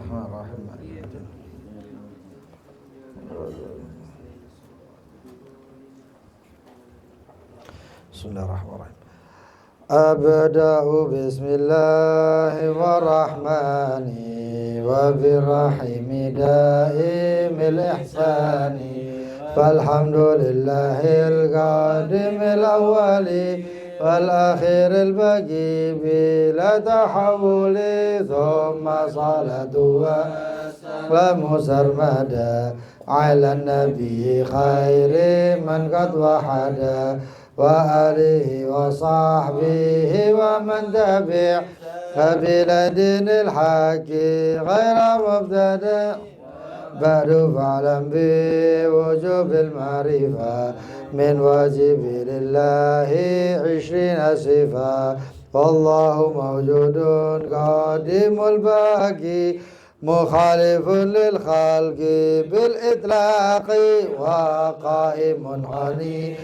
Bismillahirrahmanirrahim. Bismillahirrahmanirrahim. Abda'u bismillahirrahmani wa birrahimi daimil ihsani falhamdulillahil qadimil awwali wal akhiril baqi bila tahawuli thumma salatu wa salamu sarmada ala nabi khairi man qad wahada wa alihi wa sahbihi wa man tabi' sabila dinil haqi ghaira mubtada' ba'du fa'lam bi wujubil ma'rifah min wajibi lillahi 20 sifah wallahu mawjudun qadimul baqi mukhalifun lil khalqi bil itlaqi wa qa'imun hani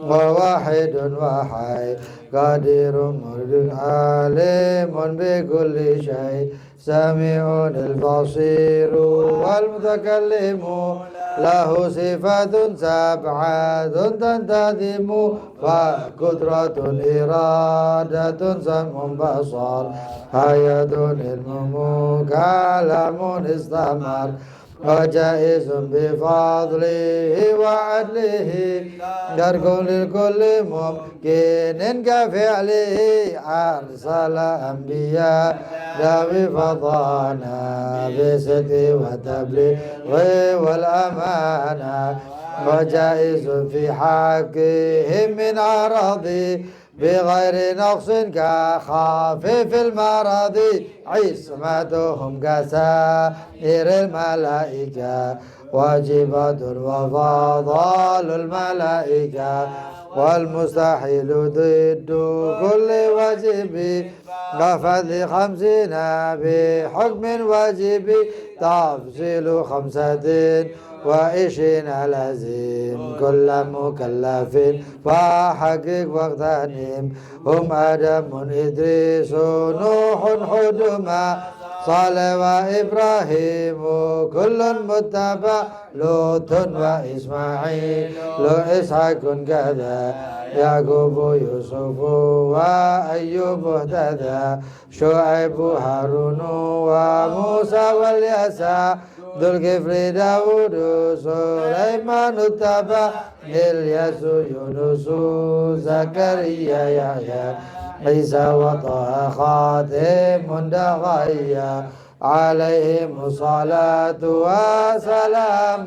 وواحد وحي قادر مرد عالم بكل شيء سميع البصير والمتكلم له صفات سبعة تنتظم فقدرة إرادة سمع بصر حياة علم كلام استمر وجائز بفضله وعدله ترك لكل ممكن كفعله أرسل أنبياء بفضانا بصدق وتبليغ والأمانة وجائز في حقهم من عرضه بغير نقص كخافف المرض عصمتهم كسائر الملائكة واجبة وفضال الملائكة والمستحيل ضد كل واجب كفضل 50 بحكم واجب تفصيل 25 لازم كل مكلف وحقق واغتنم هم آدم إدريس نوح حدما صالح وإبراهيم كل متبع لوط وإسماعيل إسحاق كذا يعقوب يوسف وأيوب اهتدى شعيب هارون وموسى واليسع ذو الكفر داود سليمان اتبع إلياس يونس زكريا يحيى عيسى وطه خاتم دغيا عليهم الصلاة والسلام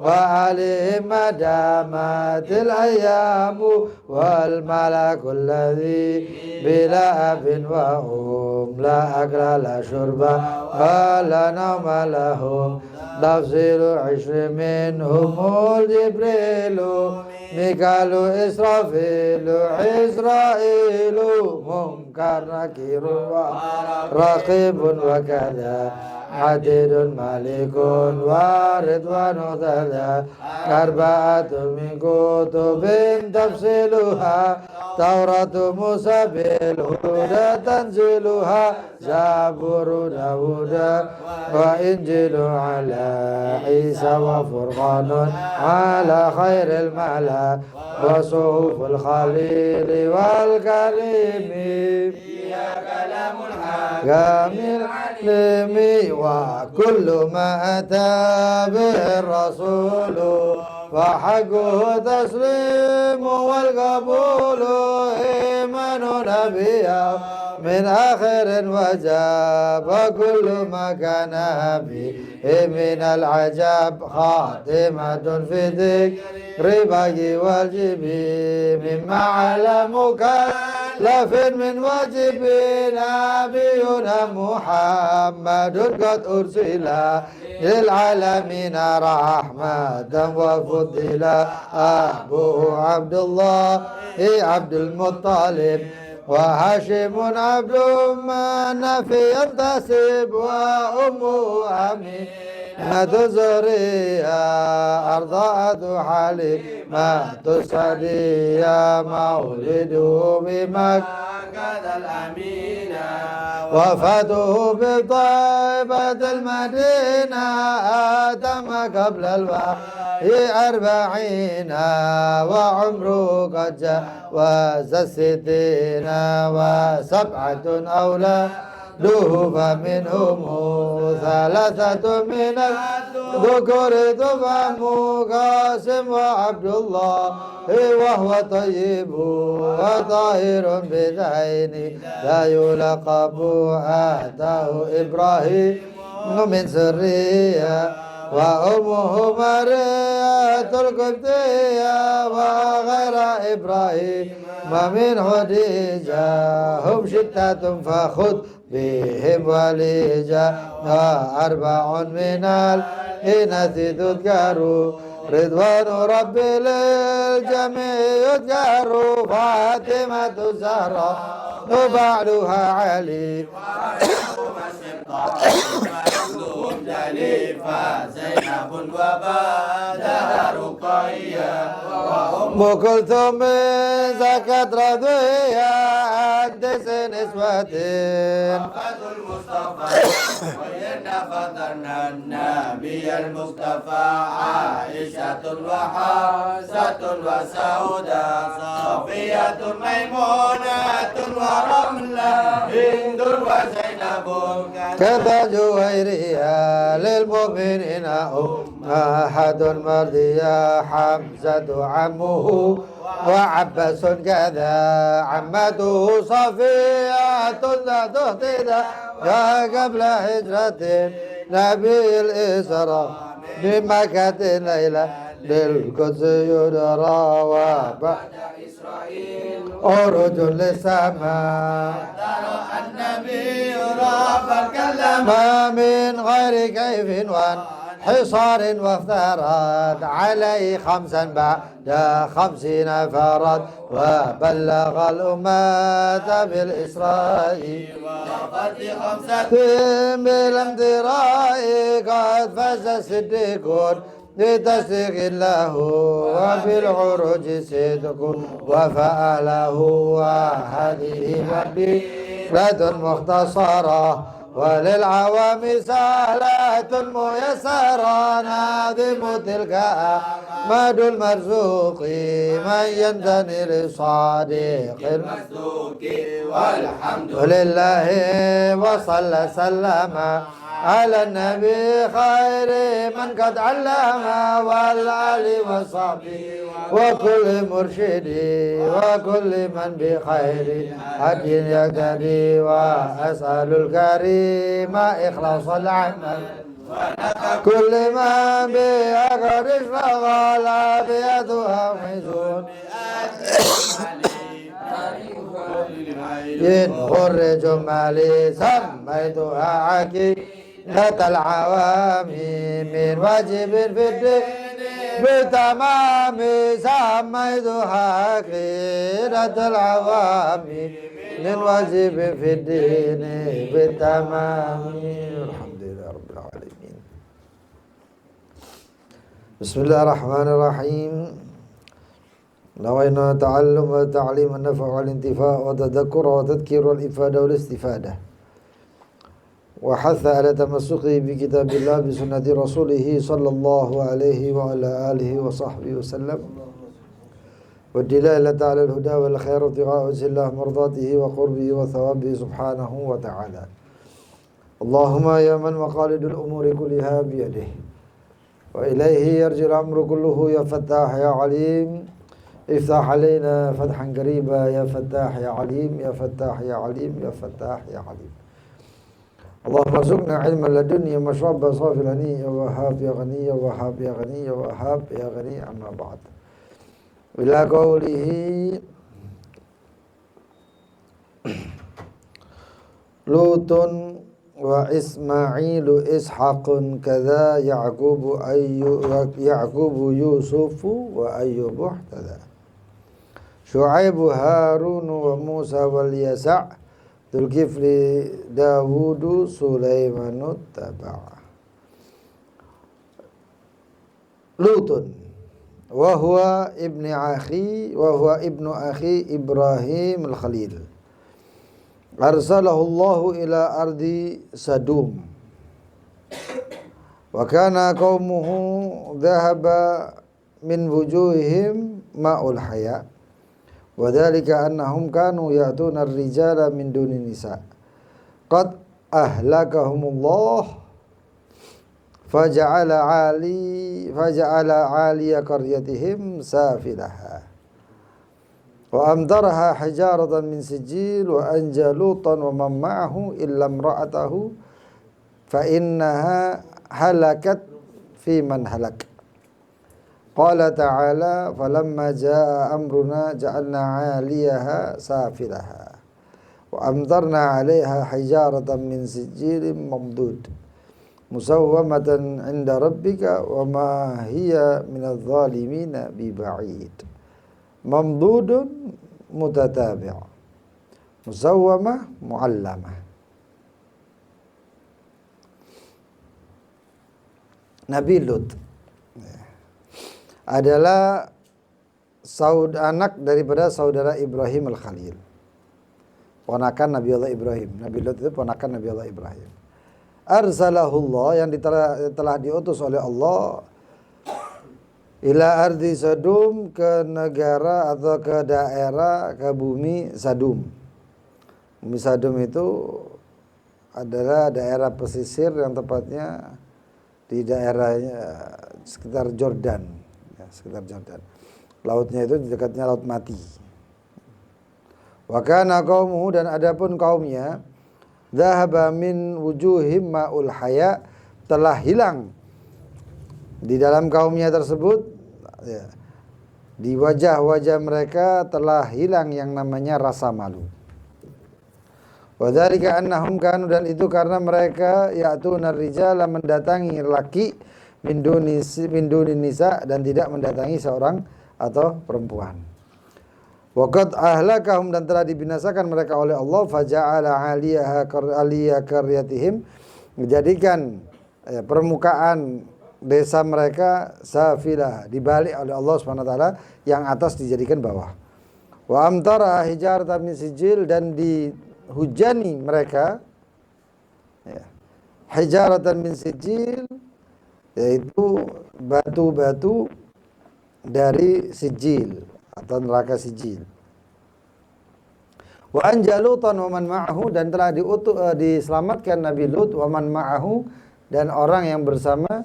وعليهم ما دامت الأيام والملك الذي بلا أب وأم لا أكل لا شرب ولا نوم لهم تفصيل 20 منهم جبريل ميكال إسرافيل إسرائيل منكر نكير ورقيب وكذا عديد مالك ورضوان ذا 4 من كتب تفصيلها توراة موسى بالهدى تنزيلها زبور داود وإنجيل على عيسى وفرقان على خير الملا وصحف الخليل والكريم فيها كلام الحكام العليم وكل ما أتى به الرسول وحقه تسليم والقبول إيمان نبيا من آخر وجاب كل ما كان به من العجاب خاتمة في ذكر باقي والجب مما علم مكلف من واجب نبينا محمد قد أرسل للعالمين رحمة وفضل أبوه عبد الله عبد المطلب وهاشم عبد مناف ينتسب وأمه أمين زهرية أرضعت حليمة السعدية مولده بمكة الأمينة وفاته بطيبة المدينة آدم قبل الوحي 40 وعمره قد جاوز 60 و7 أولاده فمنهم 3 من الذكور تفهم قاسم وعبد الله وهو طيب وطاهر بذين لا يلقب آتاه إبراهيم من سرية وأمه مرية القبطية وغير إبراهيم ومن خديجة هم 6 فخذ بهم وليجا 4 من الإناث تذكر رضوان ربي للجميع يذكر فاطمة الزهراء وبعلها علي زينب وبعدها رقية وأم كلثوم زكت رضية 9 نسوة وفاة المصطفى وإنا فطرنا النبي المصطفى عائشة وحفصة وسودة صفية ميمونة ورملة هند وزينب كذا جويرية للمؤمنين أحد مرضية حمزة عمه وعباس كذا عمته صفية ذات اهتدى قبل هجرة نبي الإسراء بمكة ليلة للقدس يدرى وبعد إسرائيل عروج للسماء ترى النبي رافع الكلام ما من غير كيف حصار وافترض عليه 5 بعد 50 فرد وبلغ الأمة بالإسراء وقد 5 بالامتراء قد فاز الصديقون بتصديق الله وفي العروج صدق وفعله وهذه مبيلة مختصرة وللعوام سهلة ميسرة ناظم تلك أحمد المرزوق من ينتمي لصادق المصدوق والحمد لله وصلى سلم على النبي خير من قد علم والآل وصحبه وكل مرشد وكل من بخير حج يقتدي وأسأل الكريم إخلاص العمل كل من بأقر اشتغل بيده ميزون خرج مالي سميتها عقيدة العوام من واجب في الدين بتمام سميتها عقيدة العوام من واجب في الدين بتمام. الحمد لله رب العالمين. بسم الله الرحمن الرحيم. نوينا تعلم وتعليم النفع والانتفاع وتذكر وتذكير والإفادة والاستفادة وحث على تمسكه بكتاب الله بسنة رسوله صلى الله عليه وعلى آله وصحبه وسلم والدلالة على الهدى والخير ابتغاء وجه الله مرضاته وقربه وثوابه سبحانه وتعالى. اللهم يا من مقاليد الأمور كلها بيده وإليه يرجع الأمر كله يا فتاح يا عليم افتح علينا فتحا قريبا يا فتاح يا عليم يا فتاح يا عليم يا فتاح يا عليم. اللهم ارزقنا علما لدنيا مشربا صافي الهني يا وهاب يا غني يا وهاب يا غني يا وهاب يا غني. أما بعد إلى قوله لوط وإسماعيل إسحاق كذا يعقوب يوسف وأيوب احتذى شعيب هارون وموسى واليسع ذو الكفل داود سليمان اتبع. Lutun wa huwa ibnu akhi Ibrahim al-Khalil. Arsalahu Allahu ila ardi Sadum. Wa kana qaumuhu dhahaba min wujuhihim ma'ul haya. Wa dhalika annahum kanu ya'tuna ar-rijala min duni nisa. Qad ahlakahumullah faja'ala 'aliya qaryatihim safilaha wa amtaraha hijaratan min sijil wa anja Lutan wa man ma'ahu illa imra'atahu fa innaha halakat fi man halak. Qala ta'ala falamma jaa amruna ja'alna 'aliyaha safilaha wa amtarna 'alaiha hijaratan min sijilin mamdud musawwamatan 'inda rabbika wa ma hiya minadh dhalimina biba'id. Mamdudun mutatabi', musawwamah mu'allamah. Nabi Lut adalah anak daripada saudara Ibrahim al-Khalil, ponakan Nabi Allah Ibrahim. Nabi Lut itu ponakan Nabi Allah Ibrahim. Arsalahullah, yang telah diutus oleh Allah, ila ardi Sadum, ke negara atau ke daerah, ke bumi Sadum. Bumi Sadum itu adalah daerah pesisir yang tepatnya di daerahnya sekitar Jordan, ya, sekitar Jordan. Lautnya itu di dekatnya Laut Mati. Wa kana qaumuhu, dan adapun kaumnya, dhahaba min wujuhim ma'ul haya, telah hilang di dalam kaumnya tersebut, ya, di wajah-wajah mereka telah hilang yang namanya rasa malu. Wa dzalika annahum kanu, dan itu karena mereka ya'tuna rijala, mendatangi laki, min duni nisa, dan tidak mendatangi seorang atau perempuan. Waqad ahlakahum, dan telah dibinasakan mereka oleh Allah, faja'ala 'aliya qaryatihim, menjadikan permukaan desa mereka safilah, dibalik oleh Allah Subhanahu wa taala, yang atas dijadikan bawah. Wa amtara hijaratan min sijil, dan dihujani mereka, ya, hijaratan min sijil, yaitu batu-batu dari sijil atau neraka sijil. Wa anja Lutan wa man ma'ahu, dan telah diselamatkan Nabi Lut, wa man ma'ahu, dan orang yang bersama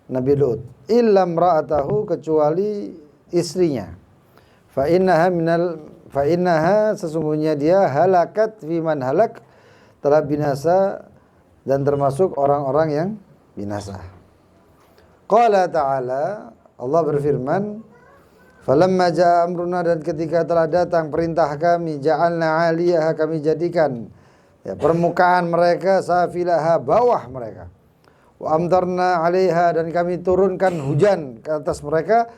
Nabi Lut, illa imra'atahu, kecuali istrinya. Fa innaha sesungguhnya dia halakat fi man halak, telah binasa dan termasuk orang-orang yang binasa. Qala ta'ala, Allah berfirman, falamma jaa amruna, dan ketika telah datang perintah kami, ja'alna 'aliyaha, kami jadikan, ya, permukaan mereka safilaha, bawah mereka, wa amtarna 'alaiha, dan kami turunkan hujan ke atas mereka,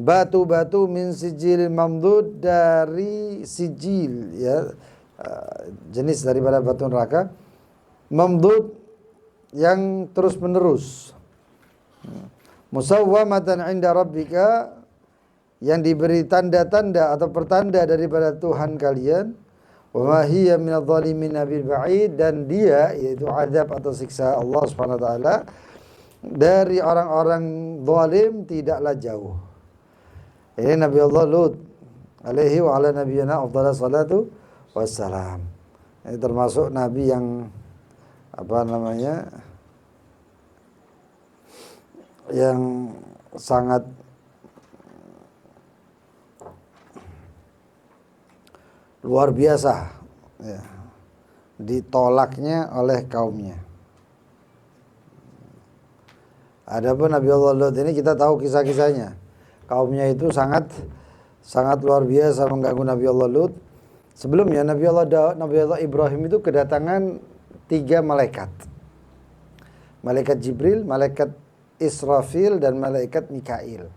batu-batu min sijil mamdud, dari sijil, ya, jenis daripada batu neraka, mamdud, yang terus menerus, musawwamatan 'inda rabbika, yang diberi tanda-tanda atau pertanda daripada Tuhan kalian, wa ma hiya minadh dhalimin bil ba'id, dan dia, yaitu azab atau siksa Allah Subhanahu wa taala, dari orang-orang zalim tidaklah jauh. Ini Nabi Allah Lut alaihi wa ala nabiyyina afdhalus salatu wassalam. Ini termasuk nabi yang yang sangat luar biasa, ya, ditolaknya oleh kaumnya. Adapun Nabi Allah Lut ini kita tahu kisah-kisahnya. Kaumnya itu sangat luar biasa mengganggu Nabi Allah Lut. Sebelumnya Nabi Allah Ibrahim itu kedatangan 3 malaikat. Malaikat Jibril, malaikat Israfil, dan malaikat Mikail.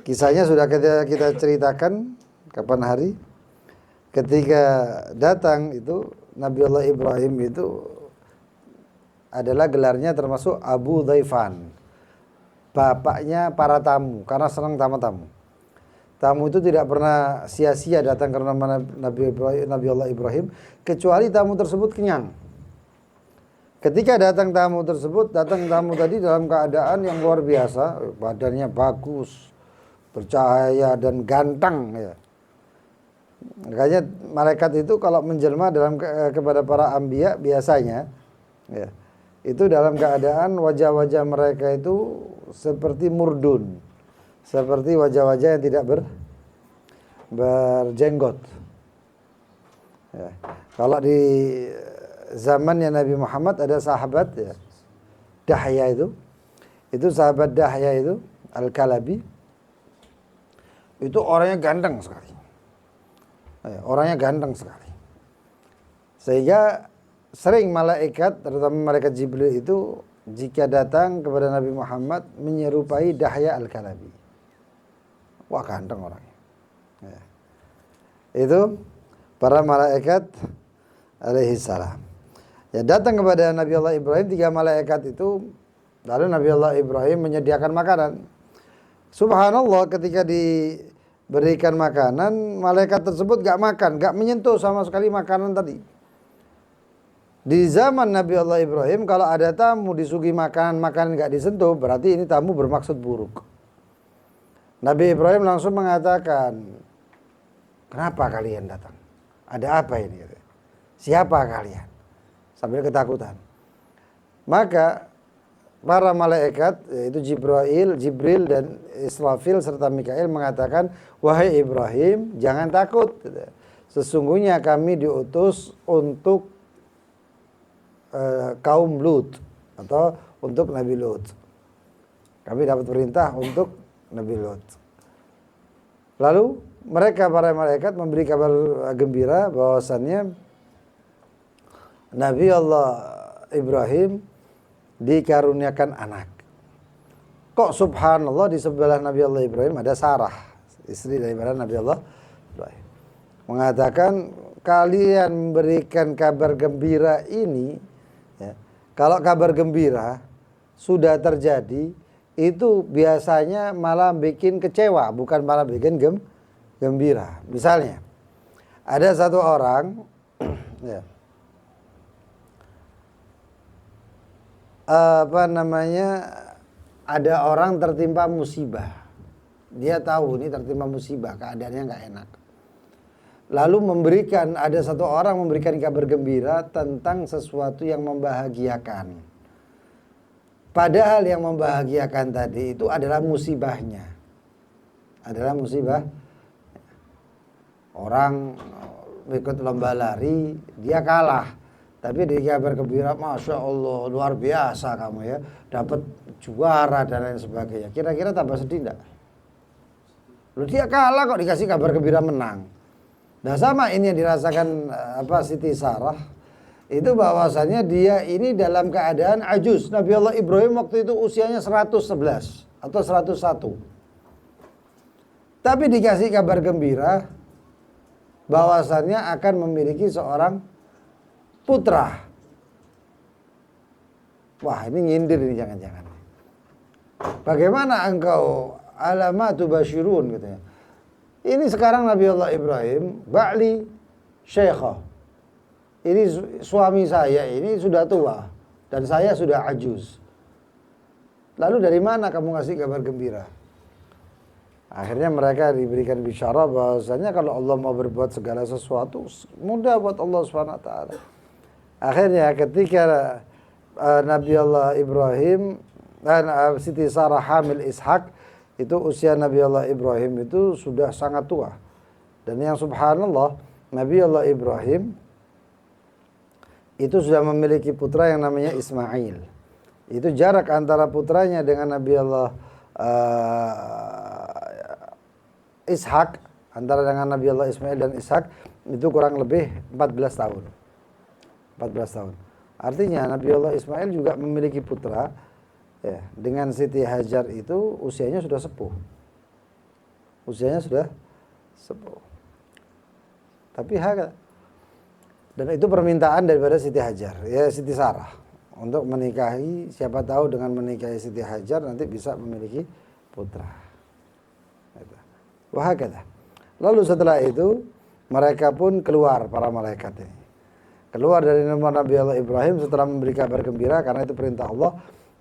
Kisahnya sudah kita ceritakan kapan hari. Ketika datang itu Nabi Allah Ibrahim itu adalah gelarnya termasuk Abu Dhaifan. bapaknya para tamu karena senang tamu. Tamu itu tidak pernah sia-sia datang ke rumah Nabi Allah Ibrahim kecuali tamu tersebut kenyang. Ketika datang tamu tadi dalam keadaan yang luar biasa, badannya bagus, bercahaya dan ganteng ya. Makanya malaikat itu kalau menjelma kepada para anbiya biasanya ya, itu dalam keadaan wajah-wajah mereka itu seperti murdun, seperti wajah-wajah yang tidak berjenggot ya. Kalau di zamannya Nabi Muhammad ada sahabat ya, Dahya itu sahabat Dahya itu Al-Kalabi, itu orangnya ganteng sekali. Orangnya ganteng sekali. Sehingga sering malaikat, terutama malaikat Jibril itu jika datang kepada Nabi Muhammad menyerupai Dahya Al-Kalabi. Wah, ganteng orangnya. Ya. Itu para malaikat alaihi salam. Ya, datang kepada Nabi Allah Ibrahim 3 malaikat itu, lalu Nabi Allah Ibrahim menyediakan makanan. Subhanallah, ketika diberikan makanan, malaikat tersebut gak makan, gak menyentuh sama sekali makanan tadi. Di zaman Nabi Allah Ibrahim, kalau ada tamu disuguhi makanan gak disentuh, berarti ini tamu bermaksud buruk. Nabi Ibrahim langsung mengatakan, kenapa kalian datang? Ada apa ini? Siapa kalian? Sambil ketakutan. Maka para malaikat yaitu Jibril dan Israfil serta Mikail mengatakan, wahai Ibrahim, jangan takut. Sesungguhnya kami diutus untuk kaum Lut atau untuk Nabi Lut. Kami dapat perintah untuk Nabi Lut. Lalu mereka para malaikat memberi kabar gembira bahwasannya Nabi Allah Ibrahim dikaruniakan anak. Kok subhanallah di sebelah Nabi Allah Ibrahim ada Sarah, istri daripada Nabi Allah Ibrahim. Mengatakan kalian memberikan kabar gembira ini ya, kalau kabar gembira sudah terjadi itu biasanya malah bikin kecewa, bukan malah bikin gembira. Misalnya ada satu orang ya, ada orang tertimpa musibah. Dia tahu ini tertimpa musibah, keadaannya nggak enak. Lalu ada satu orang memberikan kabar gembira tentang sesuatu yang membahagiakan. Padahal yang membahagiakan tadi itu adalah musibahnya. Adalah musibah. Orang ikut lomba lari, dia kalah. Tapi di kabar gembira, Masya Allah, luar biasa kamu ya, dapat juara dan lain sebagainya. Kira-kira tambah sedih enggak? Loh, dia kalah kok dikasih kabar gembira menang. Nah sama ini yang dirasakan Siti Sarah, itu bahwasannya dia ini dalam keadaan ajuz. Nabi Allah Ibrahim waktu itu usianya 111 atau 101. Tapi dikasih kabar gembira bahwasannya akan memiliki seorang putra. Wah, ini nyindir ini jangan-jangan. Bagaimana engkau alamatu basyirun gitu ya. Ini sekarang Nabi Allah Ibrahim ba'li syekhah. Ini suami saya ini sudah tua dan saya sudah ajuz. Lalu dari mana kamu ngasih kabar gembira? Akhirnya mereka diberikan bisyarah bahwasanya kalau Allah mau berbuat segala sesuatu mudah buat Allah Subhanahu wa taala. Akhirnya ketika Nabi Allah Ibrahim dan Siti Sarah hamil Ishak, itu usia Nabi Allah Ibrahim itu sudah sangat tua. Dan yang subhanallah, Nabi Allah Ibrahim itu sudah memiliki putra yang namanya Ismail. Itu jarak antara putranya dengan Nabi Allah Ishak, antara dengan Nabi Allah Ismail dan Ishak itu kurang lebih 14 tahun. 14 tahun. Artinya Nabi Allah Ismail juga memiliki putra ya, dengan Siti Hajar itu usianya sudah sepuh. Usianya sudah sepuh. Tapi dan itu permintaan daripada Siti Hajar, ya Siti Sarah. untuk menikahi, siapa tahu dengan menikahi Siti Hajar nanti bisa memiliki putra. Wahakata. Lalu setelah itu mereka pun keluar, para malaikat ini. Keluar dari rumah Nabi Allah Ibrahim setelah memberi kabar gembira karena itu perintah Allah.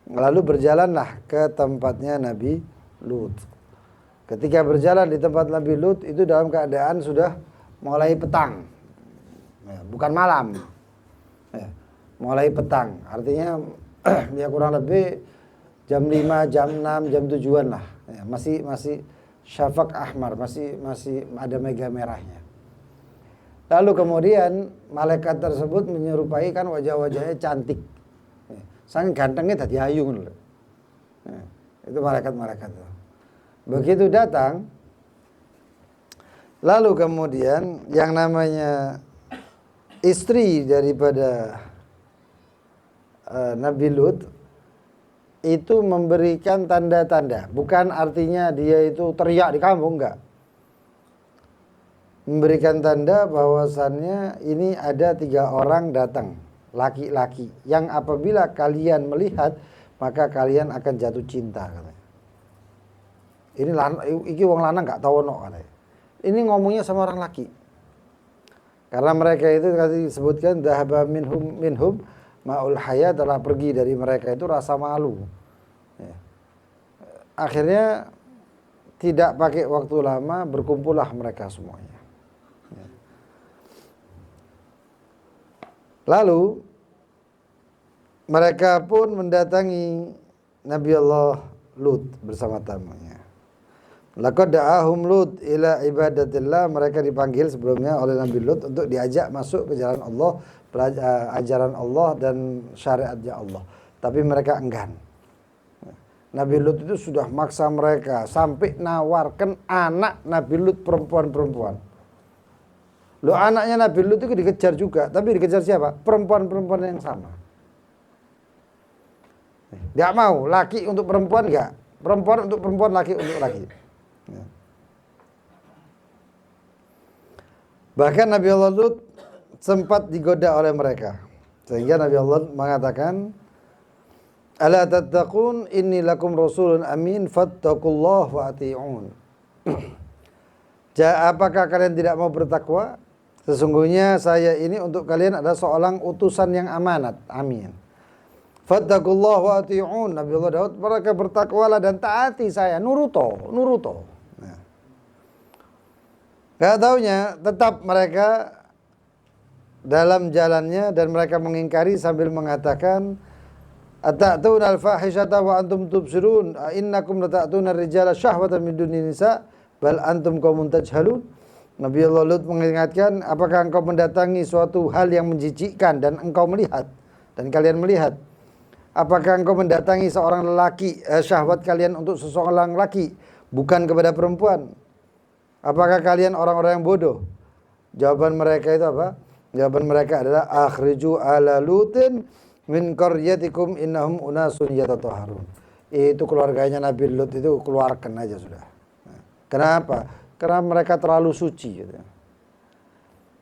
Lalu berjalanlah ke tempatnya Nabi Lut. Ketika berjalan di tempat Nabi Lut itu dalam keadaan sudah mulai petang, bukan malam, mulai petang. Artinya ya kurang lebih jam 5, jam 6, jam 7-an lah. Masih syafaq ahmar, masih ada mega merahnya. Lalu kemudian malaikat tersebut menyerupai kan wajah-wajahnya cantik. Saking gantengnya tadi ayu loh. Itu malaikat-malaikat itu. Begitu datang, lalu kemudian yang namanya istri daripada Nabi Lut itu memberikan tanda-tanda. Bukan artinya dia itu teriak di kampung, enggak. Memberikan tanda bahwasannya ini ada 3 orang datang, laki-laki, yang apabila kalian melihat maka kalian akan jatuh cinta katanya. Ini wong lanang enggak tahu ono katanya. Ini ngomongnya sama orang laki. Karena mereka itu tadi disebutkan dhahaba minhum ma'ul haya, telah pergi dari mereka itu rasa malu. Ya. Akhirnya tidak pakai waktu lama berkumpullah mereka semuanya. Lalu mereka pun mendatangi Nabi Allah Lut bersama tamunya. Laqad da'ahum Lut ila ibadatillah, mereka dipanggil sebelumnya oleh Nabi Lut untuk diajak masuk ke jalan Allah, ajaran Allah dan syariatnya Allah. Tapi mereka enggan. Nabi Lut itu sudah maksa mereka sampai nawarkan anak Nabi Lut perempuan-perempuan. Loh, anaknya Nabi Lut itu dikejar juga, tapi dikejar siapa? Perempuan-perempuan yang sama. Tidak mau, laki untuk perempuan enggak, perempuan untuk perempuan, laki untuk laki. Bahkan Nabi Allah Lut sempat digoda oleh mereka, sehingga Nabi Allah mengatakan, ala tattaqun inni lakum rasulun amin fattaqullaha wa ati'un. Apakah kalian tidak mau bertakwa? Sesungguhnya saya ini untuk kalian adalah seorang utusan yang amanat. Amin. Fattaqullaha wa ati'un. Nabi Allah Daud, mereka bertakwalah dan taati saya. Nuruto. Nah. Gak taunya tetap mereka dalam jalannya dan mereka mengingkari sambil mengatakan, ata'tuna al-fahishata wa antum tubsirun, innakum lata'tuna ar-rijala syahwatan min dunin nisa bal antum qaumun tajhalun. Nabi Allah Lut mengingatkan, apakah engkau mendatangi suatu hal yang menjijikkan dan engkau melihat dan kalian melihat? Apakah engkau mendatangi seorang lelaki, syahwat kalian untuk seseorang laki bukan kepada perempuan? Apakah kalian orang-orang yang bodoh? Jawaban mereka itu apa? Jawaban mereka adalah akhriju ala lutin min qaryatikum innahum unasun yatatahharun. Itu keluarganya Nabi Lut itu keluarkan aja sudah. Kenapa? Karena mereka terlalu suci gitu.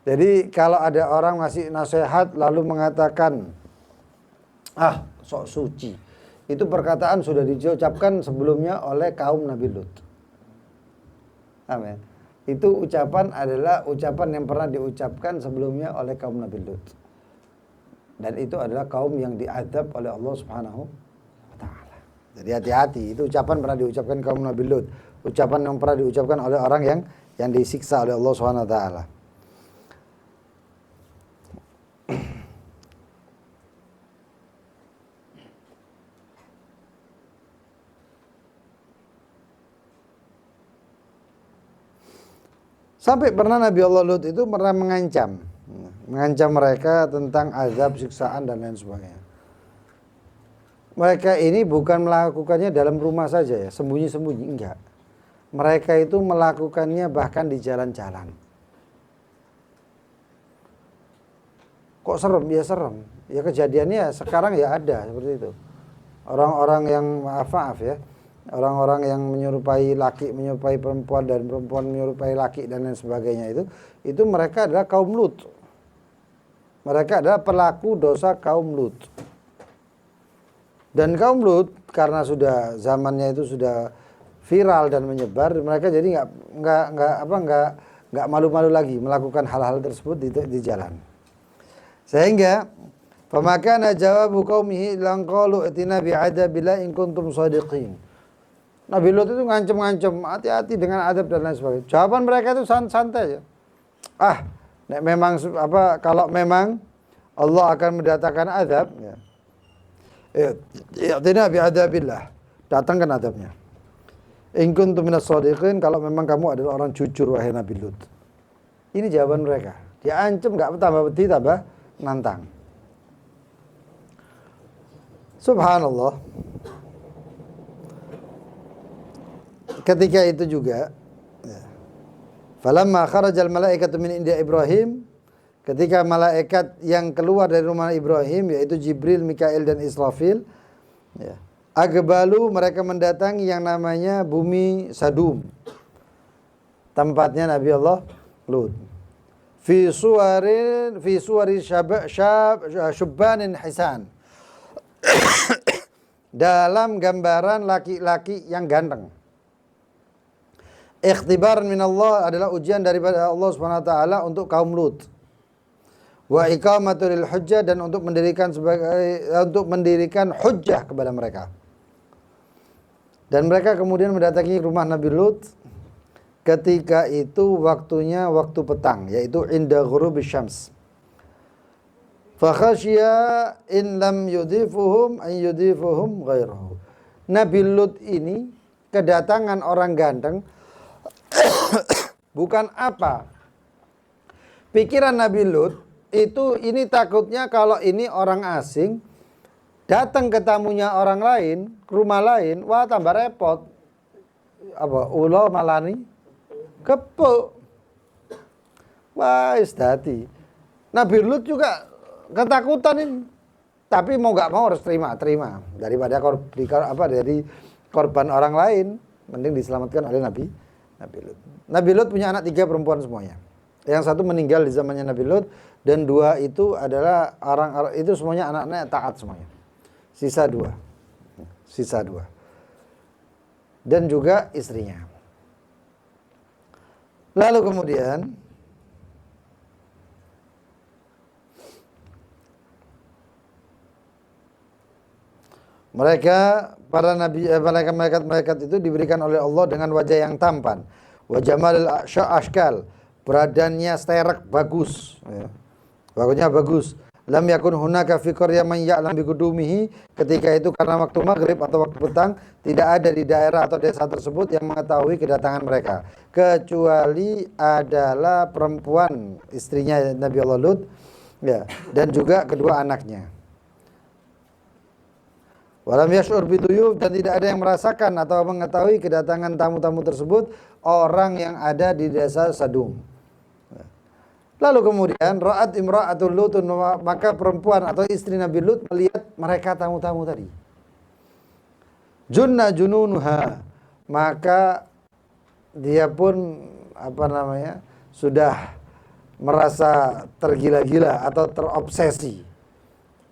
Jadi kalau ada orang ngasih nasihat lalu mengatakan, sok suci, itu perkataan sudah diucapkan sebelumnya oleh kaum Nabi Lut. Amin. Itu ucapan adalah ucapan yang pernah diucapkan sebelumnya oleh kaum Nabi Lut. Dan itu adalah kaum yang diazab oleh Allah Subhanahu wa taala. Jadi hati-hati, itu ucapan pernah diucapkan kaum Nabi Lut. Ucapan yang pernah diucapkan oleh orang yang disiksa oleh Allah Subhanahu wa taala. Sampai pernah Nabi Allah Lut itu pernah mengancam mereka tentang azab, siksaan dan lain sebagainya. Mereka ini bukan melakukannya dalam rumah saja ya, sembunyi-sembunyi, enggak. Mereka itu melakukannya bahkan di jalan-jalan. Kok serem? Ya serem. Ya kejadiannya sekarang ya ada seperti itu. Orang-orang yang maaf ya, orang-orang yang menyerupai laki menyerupai perempuan dan perempuan menyerupai laki dan lain sebagainya itu mereka adalah kaum Lut. Mereka adalah pelaku dosa kaum Lut. Dan kaum Lut karena sudah zamannya itu sudah viral dan menyebar, mereka jadi nggak malu-malu lagi melakukan hal-hal tersebut di jalan. Sehingga famakana jawabu qaumihi lan qalu atina bi'adabillah in kuntum shadiqin. Nabi Lut itu ngancem-ngancem, hati-hati dengan adab dan lain sebagainya. Jawaban mereka itu santai ya. Nek memang kalau memang Allah akan mendatangkan azab ya. Atina bi'adabillah. Datangkan adabnya. In kuntum minas shadiqin, kalau memang kamu adalah orang jujur wahai Nabi Lut. Ini jawaban mereka. Dia ancam enggak tambah pedih tambah nantang. Subhanallah. Ketika itu juga falamma kharajal malaikatu min inda Ibrahim, ketika malaikat yang keluar dari rumah Ibrahim yaitu Jibril, Mikail dan Israfil ya, agbalu mereka mendatangi yang namanya bumi Sadum, tempatnya Nabi Allah Lut. Fi suwari syubbanin hisan, dalam gambaran laki-laki yang ganteng. Ikhtibaran min Allah, adalah ujian daripada Allah Subhanahu wa taala untuk kaum Lut. Wa iqamatul hujjah, dan untuk mendirikan hujjah kepada mereka. Dan mereka kemudian mendatangi rumah Nabi Lut ketika itu waktunya waktu petang, yaitu inda ghurubis syams. Fa khasyiya in lam yudifuhum an yudifuhum ghairahu. Nabi Lut ini kedatangan orang ganteng bukan apa. Pikiran Nabi Lut itu ini takutnya kalau ini orang asing datang ke tamunya orang lain, ke rumah lain, wah tambah repot. Ulo malani kepuk. Wah istati. Nabi Lut juga ketakutan ini. Tapi mau nggak mau harus terima daripada dari korban orang lain, mending diselamatkan oleh Nabi Lut. Nabi Lut punya anak 3 perempuan semuanya. Yang 1 meninggal di zamannya Nabi Lut, dan 2 itu adalah orang itu semuanya anak-anak taat semuanya. Sisa 2. Dan juga istrinya. Lalu kemudian para malaikat itu diberikan oleh Allah dengan wajah yang tampan, wajah malil ashkal, badannya sterek bagus, ya. Bagusnya bagus. Lam yakun hunaka fi qaryah man ya'lam bi qudumihi, ketika itu karena waktu maghrib atau waktu petang tidak ada di daerah atau desa tersebut yang mengetahui kedatangan mereka, kecuali adalah perempuan istrinya Nabi Allah Lut ya, dan juga kedua anaknya. Walam yash'ur biduyuf, dan tidak ada yang merasakan atau mengetahui kedatangan tamu-tamu tersebut orang yang ada di desa Sadum. Lalu kemudian ra'at imra'atul Lutun, maka perempuan atau istri Nabi Lut melihat mereka tamu-tamu tadi. Junna jununuha, maka dia pun sudah merasa tergila-gila atau terobsesi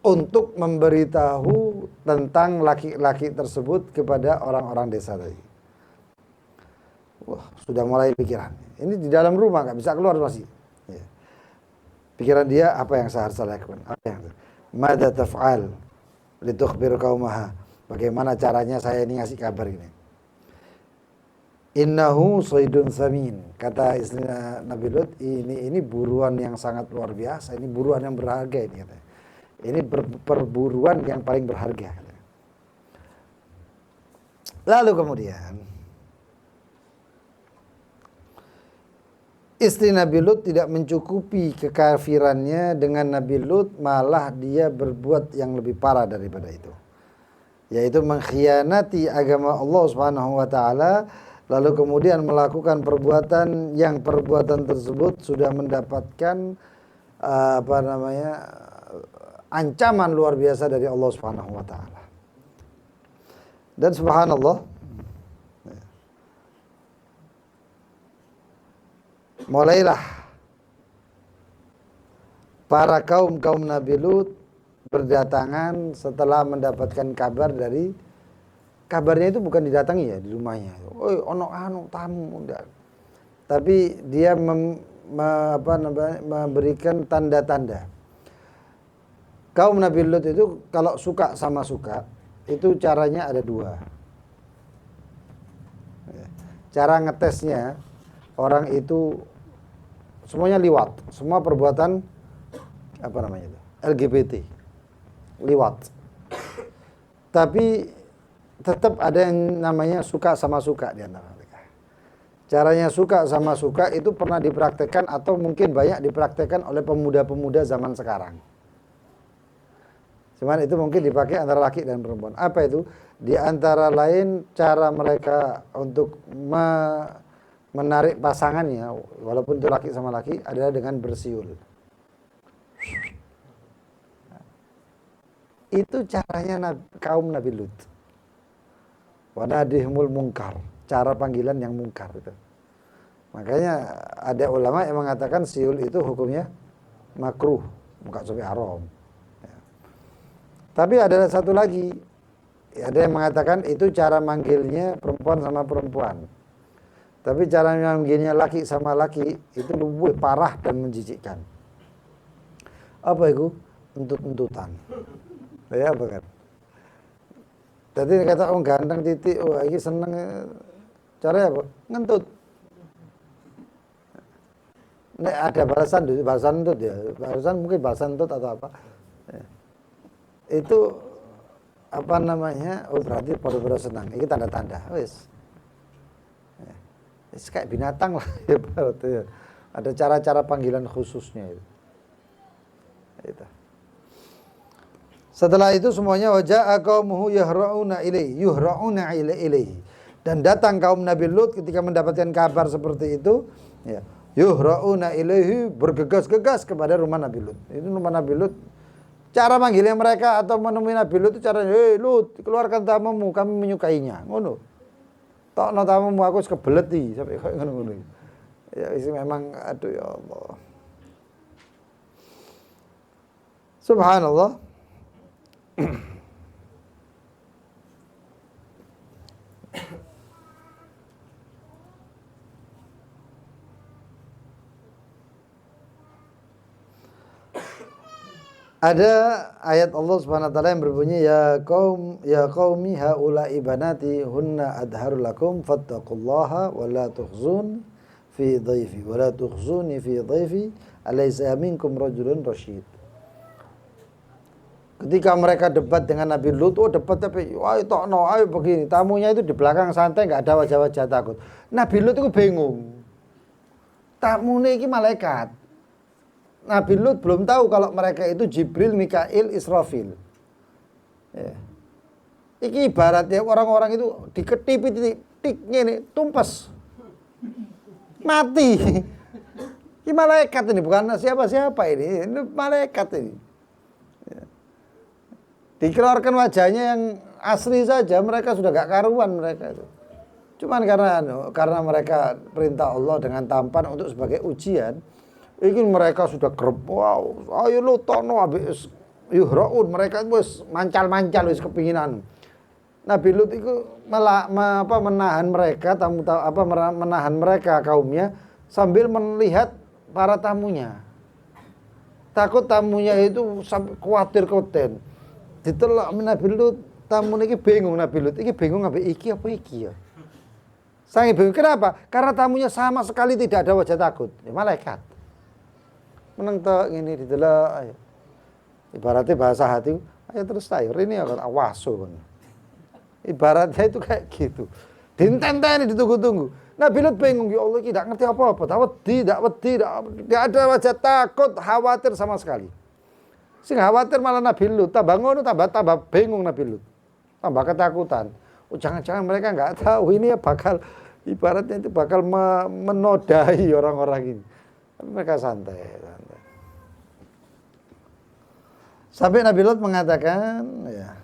untuk memberitahu tentang laki-laki tersebut kepada orang-orang desa tadi. Wah, sudah mulai pikiran. Ini di dalam rumah, nggak bisa keluar masih. Ya. Pikiran dia, apa yang saya harus lakukan? Mada taf'al litukhbir qaumaha. Bagaimana caranya saya ini ngasih kabar ini? Innahu saydun samin. Kata istri Nabi Lut, ini buruan yang sangat luar biasa. Ini buruan yang berharga ini katanya. Ini perburuan yang paling berharga. Lalu kemudian istri Nabi Lut tidak mencukupi kekafirannya dengan Nabi Lut, malah dia berbuat yang lebih parah daripada itu, yaitu mengkhianati agama Allah Subhanahu wa taala, lalu kemudian melakukan perbuatan tersebut sudah mendapatkan ancaman luar biasa dari Allah Subhanahu wa taala. Dan subhanallah, mulailah para kaum Nabi Lut berdatangan setelah mendapatkan kabarnya itu bukan didatangi ya di rumahnya. Ono tamu enggak. Tapi dia memberikan tanda-tanda. Kaum Nabi Lut itu kalau suka sama suka, itu caranya ada dua. Cara ngetesnya, orang itu semuanya liwat, semua perbuatan LGBT, liwat. Tapi tetap ada yang namanya suka sama suka di antara mereka. Caranya suka sama suka itu pernah dipraktekkan atau mungkin banyak dipraktekkan oleh pemuda-pemuda zaman sekarang. Cuman itu mungkin dipakai antara laki dan perempuan. Apa itu? Di antara lain cara mereka untuk menarik pasangannya, walaupun itu laki sama laki, adalah dengan bersiul. Itu caranya kaum Nabi Lut. Wanadihmul mungkar, cara panggilan yang mungkar itu. Makanya ada ulama yang mengatakan siul itu hukumnya makruh, bukan sampai haram. Ya. Tapi ada satu lagi, ada yang mengatakan itu cara manggilnya perempuan sama perempuan. Tapi cara manggilnya laki sama laki itu lebih parah dan menjijikkan. Apa itu? Entut-entutan. Ya apa kan? Tadi kata ganteng titik, ini seneng. Caranya apa? Ngentut. Nek ada balasan entut ya. Balasan mungkin balasan entut atau apa. Ya. Itu apa namanya? Berarti pada senang. Ini tanda-tanda. Wis. Ya. Wis kayak binatang lah ya berarti ya. Ada cara-cara panggilan khususnya itu. Itu. Setelah itu semuanya waja'a qaumuhu yuhra'una ilaihi. Dan datang kaum Nabi Lut ketika mendapatkan kabar seperti itu, ya. Yuhra'una ilaihi, bergegas-gegas kepada rumah Nabi Lut. Itu rumah Nabi Lut. Cara manggilnya mereka atau menemui Nabi Lut itu caranya, "Hei Lut, keluarkan tamumu, kami menyukainya." Ngono. Tokno tamumu aku wis kebeleti sampai koyo ngono. Ya isi memang aduh ya Allah. Subhanallah. Ada ayat Allah Subhanahu wa taala yang berbunyi ya qaumi haula ibanati hunna adharu lakum fattaqullaha wa la tukhzun fi dhaifi wa la tukhzuni fi dhaifi alaysa minkum rajulun rasyid. Ketika mereka debat dengan Nabi Lut, debat tapi ayo begini, tamunya itu di belakang santai, enggak ada wajah-wajah takut. Nabi Lut itu bingung. Tamunya ini malaikat. Nabi Lut belum tahu kalau mereka itu Jibril, Mikail, Israfil. Ya. Iki ibaratnya orang-orang itu diketipi titiknya ini tumpas. Mati. Ini malaikat ini, bukan siapa-siapa ini. Ini malaikat ini. Ya. Dikeluarkan wajahnya yang asli saja, mereka sudah gak karuan mereka itu. Cuman karena mereka perintah Allah dengan tampan untuk sebagai ujian, ini mereka sudah gerep, wow, ayo lu tono habis yuhraun, mereka wis mancal-mancal wis kepinginan. Nabi Lut itu menahan mereka, menahan mereka kaumnya sambil melihat para tamunya. Takut tamunya itu sampai khawatir koten. Ditelok Nabi Lut, tamu ini bingung Nabi Lut, ini bingung apa iki ya. Sangat bingung, kenapa? Karena tamunya sama sekali tidak ada wajah takut, ya malaikat. Meneng tok ngene ditelok ayo. Ibaratnya bahasa hati, ayo terus tayo, ini akan awaso. Ibaratnya itu kayak gitu. Dintenteni ditunggu-tunggu. Nabi Lut bingung, ya Allah, tidak ngerti apa-apa, tidak ada wajah takut, khawatir sama sekali. Sing khawatir malah Nabi Lut, tambah ngono tambah bingung Nabi Lut. Tambah ketakutan. Jangan-jangan mereka enggak tahu ini ya bakal ibaratnya itu bakal menodai orang-orang ini. Mereka santai. Sampai Nabi Lut mengatakan, ya.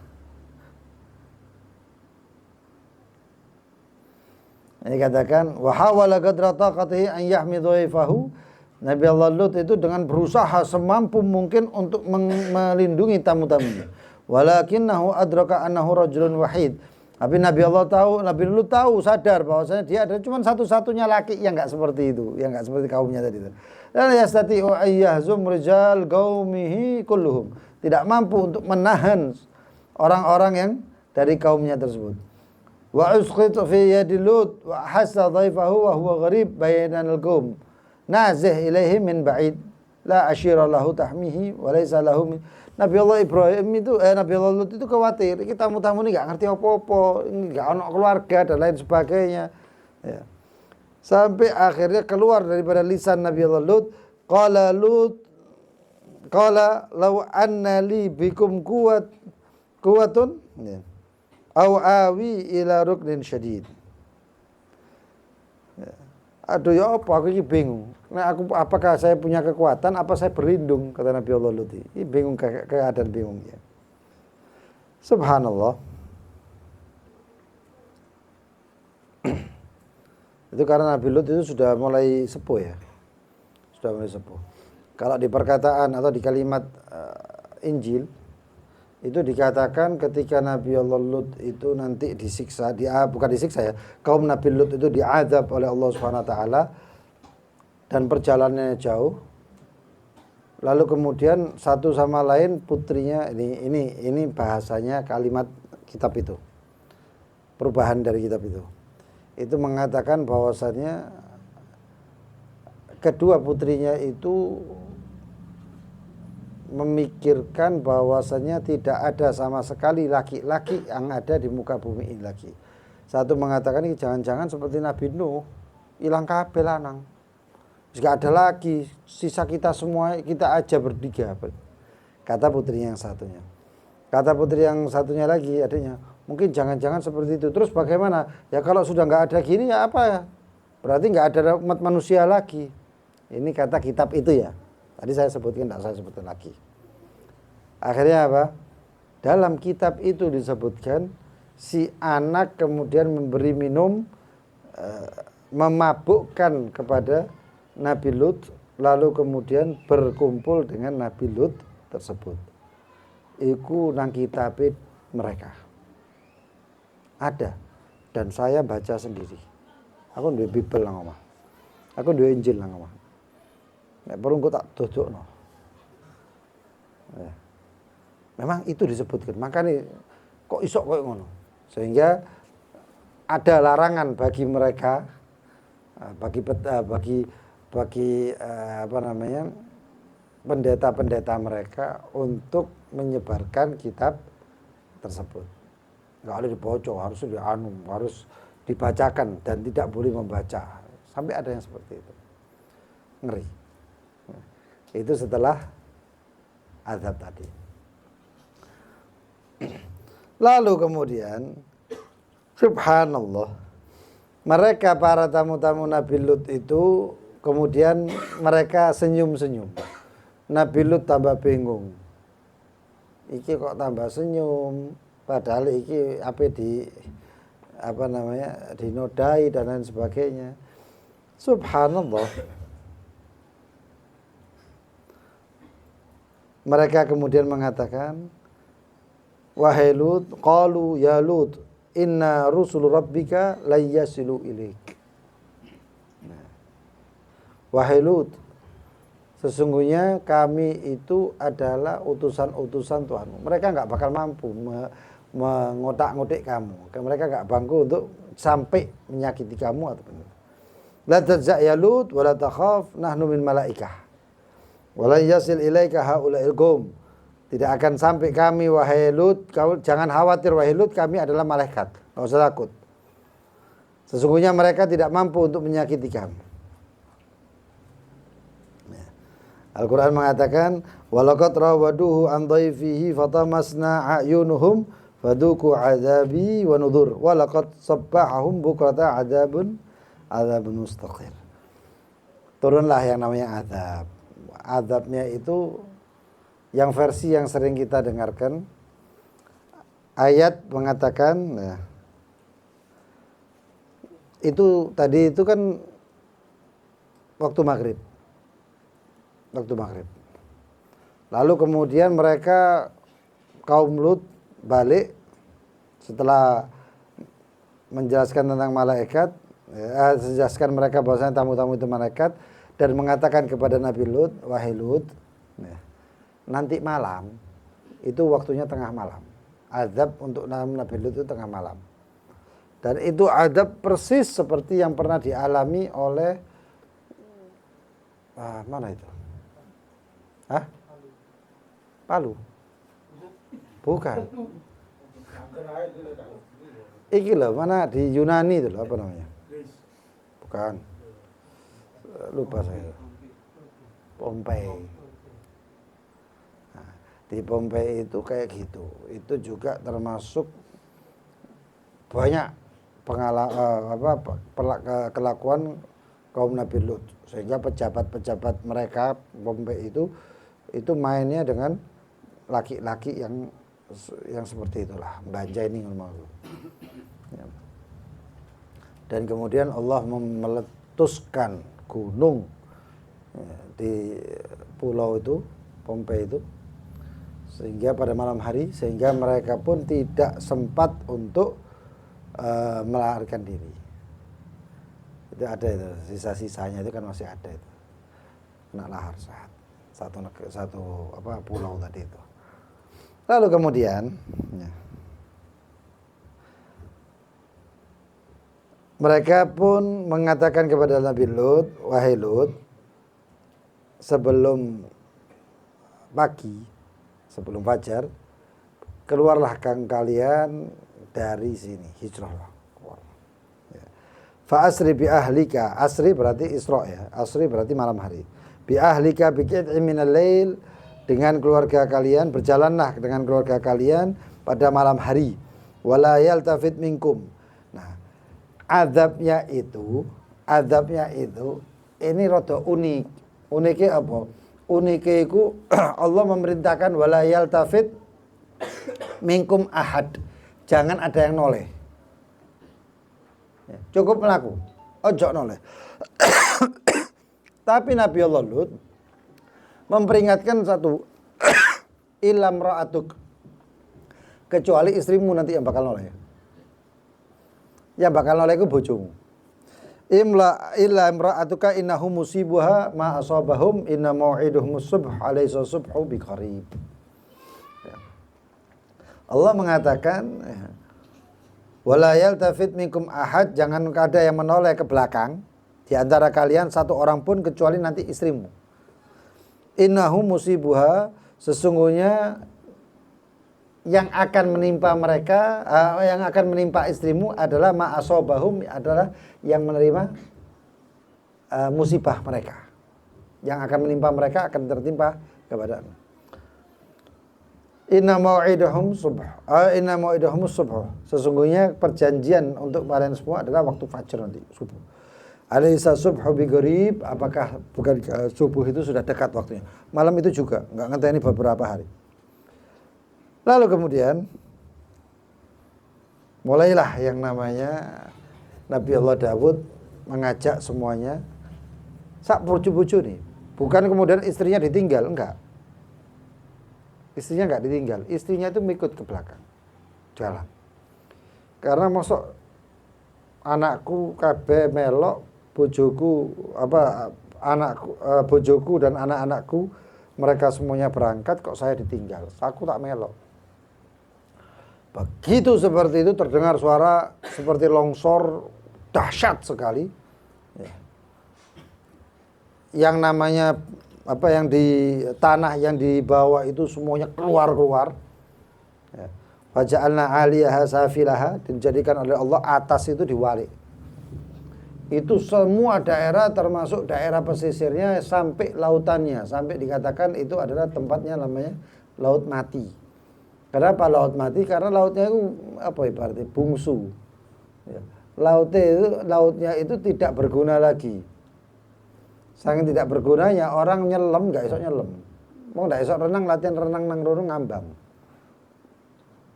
Ini katakan wa hawala qadra taqatihi an yahmi dhaifahu Nabi Allah Lut itu dengan berusaha semampu mungkin untuk melindungi tamu-tamunya. Walakinnahu adraka annahu rajulun wahid. Tapi Nabi Lut tahu, sadar bahwasanya dia ada cuma satu-satunya laki yang enggak seperti itu, yang enggak seperti kaumnya tadi itu. La yastati'u ayyahzum rijal qaumihi kulluhum. Tidak mampu untuk menahan orang-orang yang dari kaumnya tersebut. Wa usqit fi yadi Lut wa hassa dhaifahu wa huwa gharib bainal qaum. Nazih ilaihi min ba'id la asyira lahu tahmihi wa laysa lahu min. Nabi Allah Ibrahim itu Nabi Allah Lut itu khawatir, ini tamu-tamu ini enggak ngerti apa-apa, ini enggak ono keluarga dan lain sebagainya. Ya. Sampai akhirnya keluar daripada lisan Nabi Allah Lut, qala law anna li bikum quwwatun ya. Au awi ila ruknin syadid. Ya. Aduh ya apa, aku ini bingung. Nah, apakah saya punya kekuatan, apa saya berlindung, kata Nabi Allah Lut. Ini bingung, keadaan bingung ya. Subhanallah. Itu karena Nabi Lut itu sudah mulai sepuh ya. Sudah mulai sepuh. Kalau di perkataan atau di kalimat Injil itu dikatakan ketika Nabi Allah Lut itu nanti disiksa, bukan disiksa ya, kaum Nabi Lut itu diazab oleh Allah Subhanahu wa taala dan perjalanannya jauh. Lalu kemudian satu sama lain putrinya, ini bahasanya kalimat kitab itu. Perubahan dari kitab itu. Itu mengatakan bahwasannya kedua putrinya itu memikirkan bahwasanya tidak ada sama sekali laki-laki yang ada di muka bumi ini lagi. Satu mengatakan ini jangan-jangan seperti Nabi Nuh, hilang kabeh lanang. Jika ada lagi, sisa kita semua kita aja bertiga. Kata putrinya yang satunya. Kata putri yang satunya lagi adiknya, mungkin jangan-jangan seperti itu. Terus bagaimana? Ya kalau sudah nggak ada gini ya apa ya? Berarti nggak ada umat manusia lagi. Ini kata kitab itu ya. Tadi saya sebutkan, tidak saya sebutkan lagi. Akhirnya apa? Dalam kitab itu disebutkan si anak kemudian memberi minum, memabukkan kepada Nabi Lut, lalu kemudian berkumpul dengan Nabi Lut tersebut. Iku nang kitab mereka. Ada. Dan saya baca sendiri. Aku duwe Bible nang omah. Aku duwe Injil nang omah. Nek perlu engko tak dodokno. Ya. Memang itu disebutkan. Makanya kok iso koyo ngono. Sehingga ada larangan bagi mereka bagi pendeta-pendeta mereka untuk menyebarkan kitab tersebut. Enggak boleh dibocor, harus dibacakan dan tidak boleh membaca. Sampai ada yang seperti itu. Ngeri. Itu setelah azab tadi. Lalu kemudian subhanallah, mereka para tamu-tamu Nabi Lut itu kemudian mereka senyum-senyum. Nabi Lut tambah bingung. Iki kok tambah senyum, padahal iki dinodai dan lain sebagainya. Subhanallah. Mereka kemudian mengatakan, wahai Lut, qalu ya Lut, inna rusul rabbika layyasilu ilaik. Wahai Lut, sesungguhnya kami itu adalah utusan-utusan Tuhanmu. Mereka enggak bakal mampu mengotak-ngotik kamu. Mereka enggak bangku untuk sampai menyakiti kamu atau benar. La tajza ya Lut wa la takhaf nahnu min malaikah. Wa la yasil ilaika haula'il qaum. Tidak akan sampai kami wahai Lut, kau jangan khawatir wahai Lut, kami adalah malaikat. Enggak usah takut. Sesungguhnya mereka tidak mampu untuk menyakiti kamu. Al-Quran mengatakan, walaqad rawaduhu an dhaifihi fatamasna a'yunuhum faduku azabi wa nudhur walaqad sabbahahum bukrata azabun mustaqir. Turunlah yang namanya azab. Azabnya itu yang versi yang sering kita dengarkan, ayat mengatakan itu tadi itu kan waktu maghrib. waktu maghrib. Lalu kemudian mereka kaum Lut balik setelah menjelaskan tentang malaikat, menjelaskan mereka bahwasanya tamu-tamu itu malaikat, dan mengatakan kepada Nabi Lut, wahai Lut, nanti malam itu waktunya tengah malam. Azab untuk Nabi Lut itu tengah malam. Dan itu azab persis seperti yang pernah dialami oleh mana itu? Palu? Bukan. Iki loh, mana di Yunani itu loh, apa namanya? Bukan. Lupa saya. Pompei. Nah, di Pompei itu kayak gitu. Itu juga termasuk banyak kelakuan kaum Nabi Lut, sehingga pejabat-pejabat mereka Pompei itu mainnya dengan laki-laki yang seperti itulah, banjai ini ngomong. Ya. Dan kemudian Allah meletuskan gunung di pulau itu, Pompei itu, sehingga pada malam hari, sehingga mereka pun tidak sempat untuk melarikan diri. Itu ada itu, sisa-sisanya itu kan masih ada itu, kena lahar satu pulau tadi itu. Lalu kemudian mereka pun mengatakan kepada Nabi Lut, wahai Lut, sebelum pagi, sebelum fajar, keluarlah kalian dari sini, hijrahlah. Fa asri bi ahlika, asri berarti Isra ya, asri berarti malam hari. Bi ahlika bi qit'in minal lail, dengan keluarga kalian, berjalanlah dengan keluarga kalian pada malam hari. Wala yaltafit minkum. Nah, azabnya itu ini rada unik. Uniknya apa? Uniknya itu Allah memerintahkan wala yaltafit minkum ahad. Jangan ada yang noleh. Cukup melaku, ojo noleh. Tapi Nabi Allah Lut memperingatkan satu, ilam ra'atuk, kecuali istrimu nanti yang bakal noleh. Yang bakal noleh itu bojomu. Ilam ra'atuka innahu musibuha ma asabahum inna mau'iduhum subh alaysa subhu biqarib. Allah mengatakan wala yaltafit minkum ahad, jangan ada yang menoleh ke belakang di antara kalian satu orang pun kecuali nanti istrimu. Innahu musibuha, sesungguhnya yang akan menimpa mereka, yang akan menimpa istrimu adalah ma asobahum, adalah yang menerima musibah mereka. Yang akan menimpa mereka akan tertimpa kepada. Inna mau'idahum subh. Inna mau'idahum subh. Sesungguhnya perjanjian untuk kalian semua adalah waktu fajar nanti, subuh. Alaysa subhu biqarib, apakah bukan subuh itu sudah dekat waktunya? Malam itu juga, enggak ngenteni beberapa hari. Lalu kemudian mulailah yang namanya Nabi Allah Daud mengajak semuanya sak bojo-bojo nih. Bukan kemudian istrinya ditinggal, enggak. Istrinya enggak ditinggal, istrinya itu mengikut ke belakang jalan. Karena masuk anakku kabeh melok, bojoku bojoku dan anak-anakku mereka semuanya berangkat, kok saya ditinggal. Aku tak melok. Begitu seperti itu terdengar suara seperti longsor dahsyat sekali. Ya. Yang namanya yang di tanah yang di bawah itu semuanya keluar. Ya. Waja'alna 'aliyaha safilaha, dijadikan oleh Allah atas itu diwalik. Itu semua daerah termasuk daerah pesisirnya sampai lautannya, sampai dikatakan itu adalah tempatnya namanya laut mati. Kenapa laut mati? Karena lautnya itu ibaratnya bungsu. Ya. Lautnya itu tidak berguna lagi. Saking tidak bergunanya orang nyelam nggak esok nyelam. Mau nggak esok renang, latihan renang nang rono ngambang.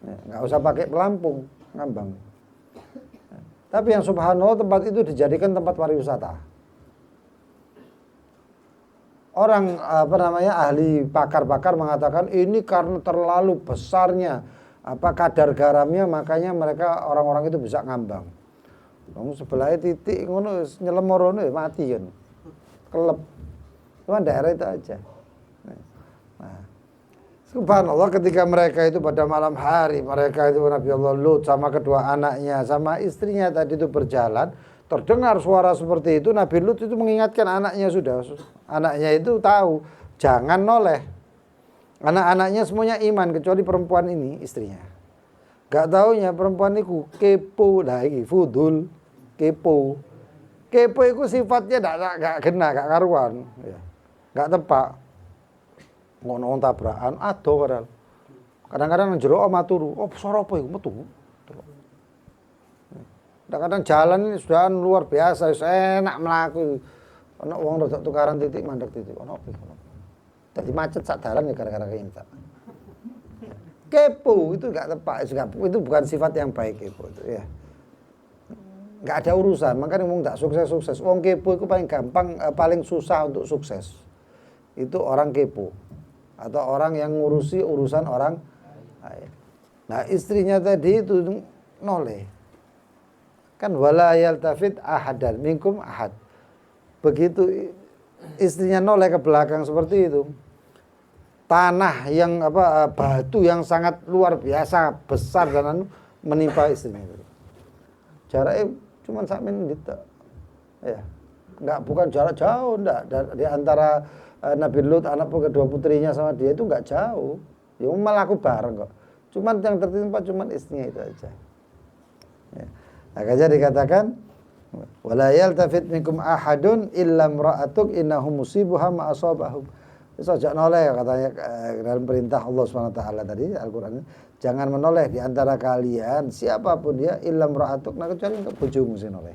Ya, nggak usah pakai pelampung, ngambang. Ya. Tapi yang subhanallah tempat itu dijadikan tempat pariwisata. orang ahli pakar-pakar mengatakan ini karena terlalu besarnya kadar garamnya, makanya mereka orang-orang itu bisa ngambang. Kamu sebelahnya titik ngono nyelem morono ya mati kan. Kelep. Cuma daerah itu aja. Nah, subhanallah, ketika mereka itu pada malam hari, mereka itu Nabi Allah Lut sama kedua anaknya sama istrinya tadi itu berjalan, terdengar suara seperti itu. Nabi Lut itu mengingatkan anaknya, anaknya itu tahu jangan noleh. Anak-anaknya semuanya iman kecuali perempuan ini, istrinya. Gak taunya perempuan itu kepo, fudul, kepo. Kepo itu sifatnya gak kena, gak karuan, ya. Gak tepak. Ngono tabrakan ado padahal. Kadang-kadang nang jero maturu, besar apa iku metu. Kadang-kadang jalan ini sudah luar biasa, enak mlaku. Ana wong rodok tukaran titik mandek titik, ana apa iku. Dadi macet sak dalan ya gara-gara keinta. Kepo itu enggak tepat, itu bukan sifat yang baik kepo itu ya. Enggak ada urusan, makanya wong tak sukses. Wong kepo itu paling gampang, paling susah untuk sukses. Itu orang kepo atau orang yang ngurusi urusan orang lain. Nah, istrinya tadi itu noleh. Kan wala yaltafit ahadan minkum ahad. Begitu istrinya noleh ke belakang seperti itu, tanah yang batu yang sangat luar biasa besar dan menimpa istrinya itu. Jaraknya cuma sak menit ya. Bukan jarak jauh, enggak. Di antara Nabi Lut anak kedua putrinya sama dia itu enggak jauh. Ya malah aku bareng kok. Cuman yang tertimpa cuman istrinya itu aja. Ya. Makanya dikatakan wala yaltafit minkum ahadun illa imra'atuk innahu musibuha ma asabahum. Itu aja noleh katanya dalam perintah Allah SWT tadi Al-Qur'an. Jangan menoleh di antara kalian siapapun dia illa imra'atuk, nah kecuali bojomu sing noleh.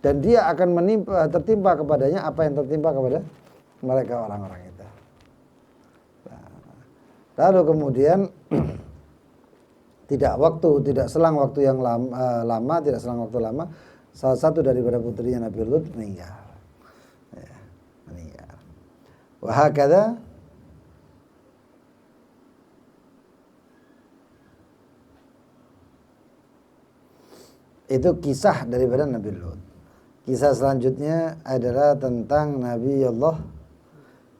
Dan dia akan tertimpa kepadanya apa yang tertimpa kepada mereka orang-orang itu. Lalu kemudian tidak selang waktu yang lama, salah satu daripada putrinya Nabi Lut meninggal. Ya, meninggal. Wa hakadha itu kisah daripada Nabi Lut. Kisah selanjutnya adalah tentang Nabi Allah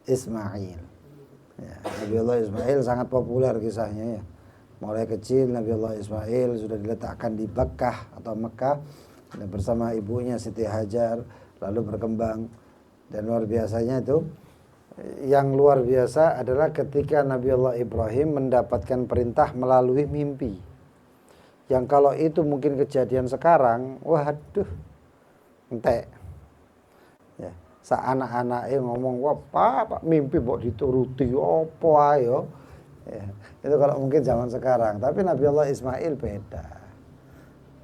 Ismail. Ya, Nabi Allah Ismail sangat populer kisahnya ya. Mulai kecil Nabi Allah Ismail sudah diletakkan di Bakkah atau Mekah bersama ibunya Siti Hajar, lalu berkembang. Dan luar biasanya itu, yang luar biasa adalah ketika Nabi Allah Ibrahim mendapatkan perintah melalui mimpi. Yang kalau itu mungkin kejadian sekarang, waduh, entek. Ya, anak-anaknya ngomong, wah pak mimpi mbok dituruti apa ayo. Ya, itu kalau mungkin zaman sekarang. Tapi Nabi Allah Ismail beda.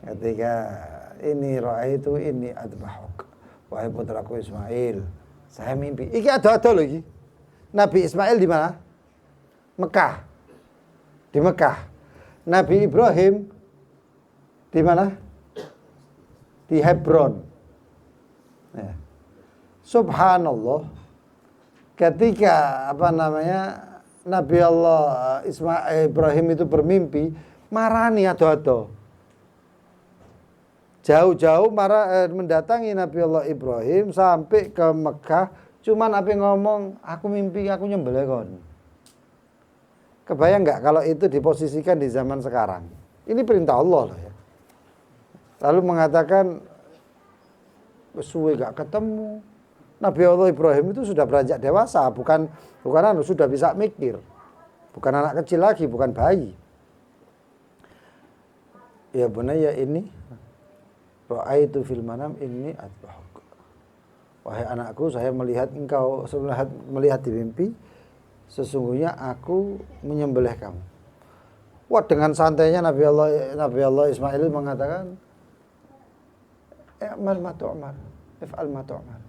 Ketika ini ra'aitu ini adbahuk, wahai putraku Ismail, saya mimpi. Iki ada loh iki. Nabi Ismail di mana? Mekah. Di Mekah. Nabi Ibrahim di mana? Di Hebron. Ya. Subhanallah. Ketika Nabi Allah Ibrahim itu bermimpi, marani ado-ado. Jauh-jauh mendatangi Nabi Allah Ibrahim sampai ke Mekah, cuman apa ngomong, aku mimpi aku nyembelih kon. Kebayang nggak kalau itu diposisikan di zaman sekarang? Ini perintah Allah loh ya. Lalu mengatakan suwe gak ketemu. Nabi Allah Ibrahim itu sudah beranjak dewasa, bukan sudah bisa mikir. Bukan anak kecil lagi, bukan bayi. Ya bunayya ini ra'aitu fil manam inni atbahuk. Wahai anakku, saya melihat engkau, melihat di mimpi, sesungguhnya aku menyembelih kamu. Wah, dengan santainya Nabi Allah Ismail mengatakan, "I'mal ma tu'mar, if'al ma tu'mar."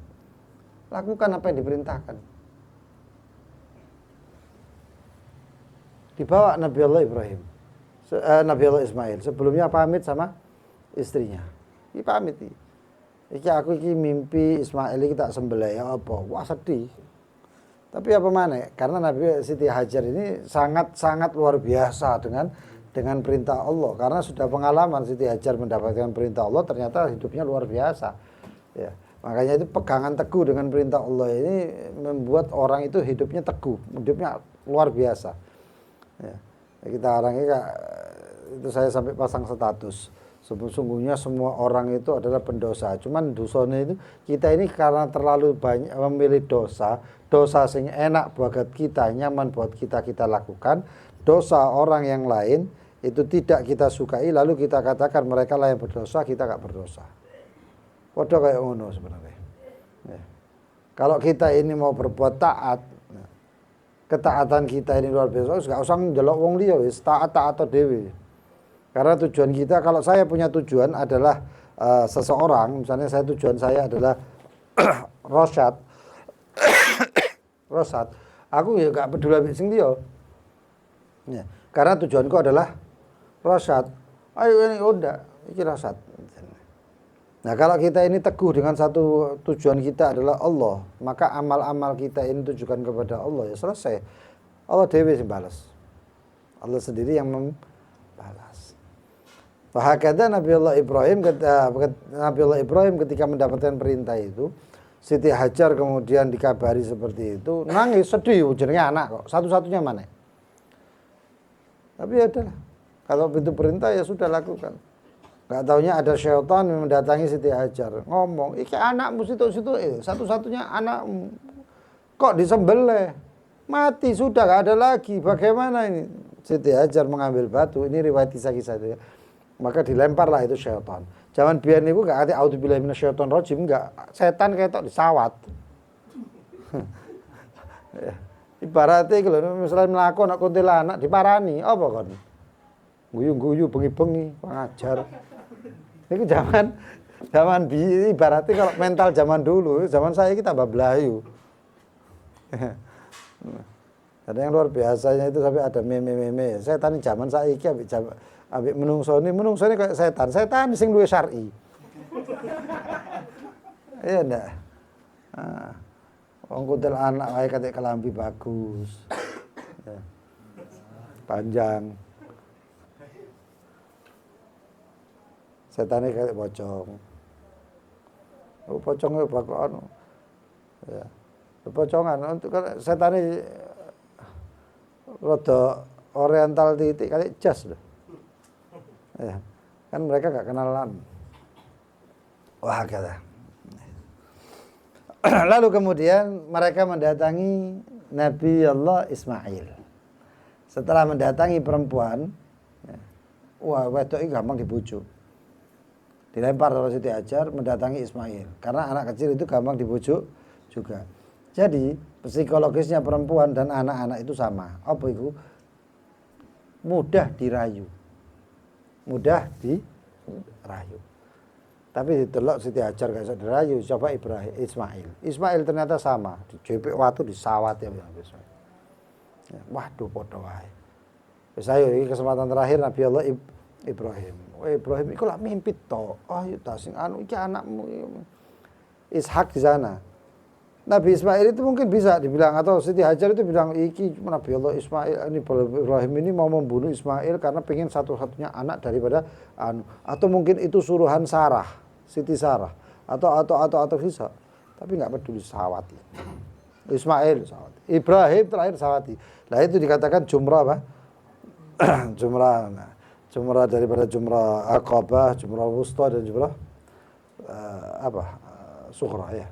Lakukan apa yang diperintahkan. Dibawa Nabi Allah Ibrahim, Nabi Allah Ismail. Sebelumnya pamit sama istrinya. Ini pamit. Iki aku mimpi Ismail iki tak sembelih ya apa? Wah sedih. Tapi apa mana? Karena Nabi Siti Hajar ini sangat luar biasa dengan perintah Allah. Karena sudah pengalaman Siti Hajar mendapatkan perintah Allah, ternyata hidupnya luar biasa. Ya, makanya itu pegangan teguh dengan perintah Allah ini membuat orang itu hidupnya teguh, hidupnya luar biasa. Ya, kita orang ini itu saya sampai pasang status. Sesungguhnya semua orang itu adalah pendosa. Cuman dosanya itu kita ini karena terlalu banyak memilih dosa sing enak buat kita, nyaman buat kita lakukan. Dosa orang yang lain itu tidak kita sukai, lalu kita katakan mereka lah yang berdosa, kita gak berdosa. Waduh kayak ngono sebenarnya. Ya. Kalau kita ini mau berbuat taat, ketaatan kita ini luar biasa, gak usah ndelok wong liya wis taat dhewe. Karena tujuan kita, kalau saya punya tujuan adalah seseorang, misalnya tujuan saya adalah Rosyad, aku ya gak peduli ambek sing liya. Ya, karena tujuanku adalah Rosyad. Ayo ini udah, iki Rosyad. Nah, kalau kita ini teguh dengan satu tujuan kita adalah Allah, maka amal-amal kita ini tujukan kepada Allah, ya selesai. Allah dewe sing balas. Allah sendiri yang membalas. Bahakada Nabi Allah Ibrahim ketika mendapatkan perintah itu, Siti Hajar kemudian dikabari seperti itu, nangis sedih, jenenge anak kok, satu-satunya mana? Tapi ya adalah, kalau itu perintah ya sudah lakukan. Gak taunya ada syaitan yang mendatangi Siti Hajar, ngomong, iki anakmu situ-situ, satu-satunya anakmu, kok disembelih, mati sudah gak ada lagi, bagaimana ini? Siti Hajar mengambil batu, ini riwayat kisah-kisah itu ya. Maka dilemparlah itu syaitan. Zaman biyen niku gak ada auzubillahi minasyaitonir rajim, enggak. Setan ketok disawat. Ibaratnya kalau misalnya mlaku nak kuntilanak diparani, apa kon? Guyu-guyu bengi-bengi, pengajar. Niku zaman ibaratnya kalau mental zaman dulu, zaman saya kita tambah belayu. Ada yang luar biasanya itu sampai ada meme-meme. Setan zaman saiki ambek menungso ini kayak setan sing luwih syar'i. Iya ndak? Nah, wong kuntil anak wae katik kelambi bagus. Ya. Panjang. Setane kayak pocong. Oh, pocongnya bakal anu. Ya. Pocongan untuk setane rada oriental titik kayak jas lho. Ya, kan mereka gak kenalan. Wah, kata. Lalu kemudian mereka mendatangi Nabi Allah Ismail. Setelah mendatangi perempuan, wah, wedok ini gampang dibujuk. Dilempar oleh Siti Hajar mendatangi Ismail. Karena anak kecil itu gampang dibujuk juga. Jadi, psikologisnya perempuan dan anak-anak itu sama. Apa itu? Mudah dirayu. Tapi ditelok Siti Hajar gak bisa dirayu, coba Ismail ternyata sama, dijepit watu disawat ya. Waduh podo wae. Wis ayo iki kesempatan terakhir Nabi Allah Ibrahim. Ibrahim iku lak mimpi to. Oh ya ta sing anu iki anakmu Ishak di sana. Nabi Ismail itu mungkin bisa dibilang, atau Siti Hajar itu bilang, iki Nabi Allah Ismail, ini Ibrahim ini mau membunuh Ismail karena pengen satu-satunya anak daripada atau mungkin itu suruhan Sarah, Siti Sarah, atau bisa, tapi nggak peduli sawati. Ismail sawati, Ibrahim terakhir sawati. Nah itu dikatakan jumrah apa? Jumrah daripada jumrah Aqabah, jumrah Wusta dan jumrah Sughra ya.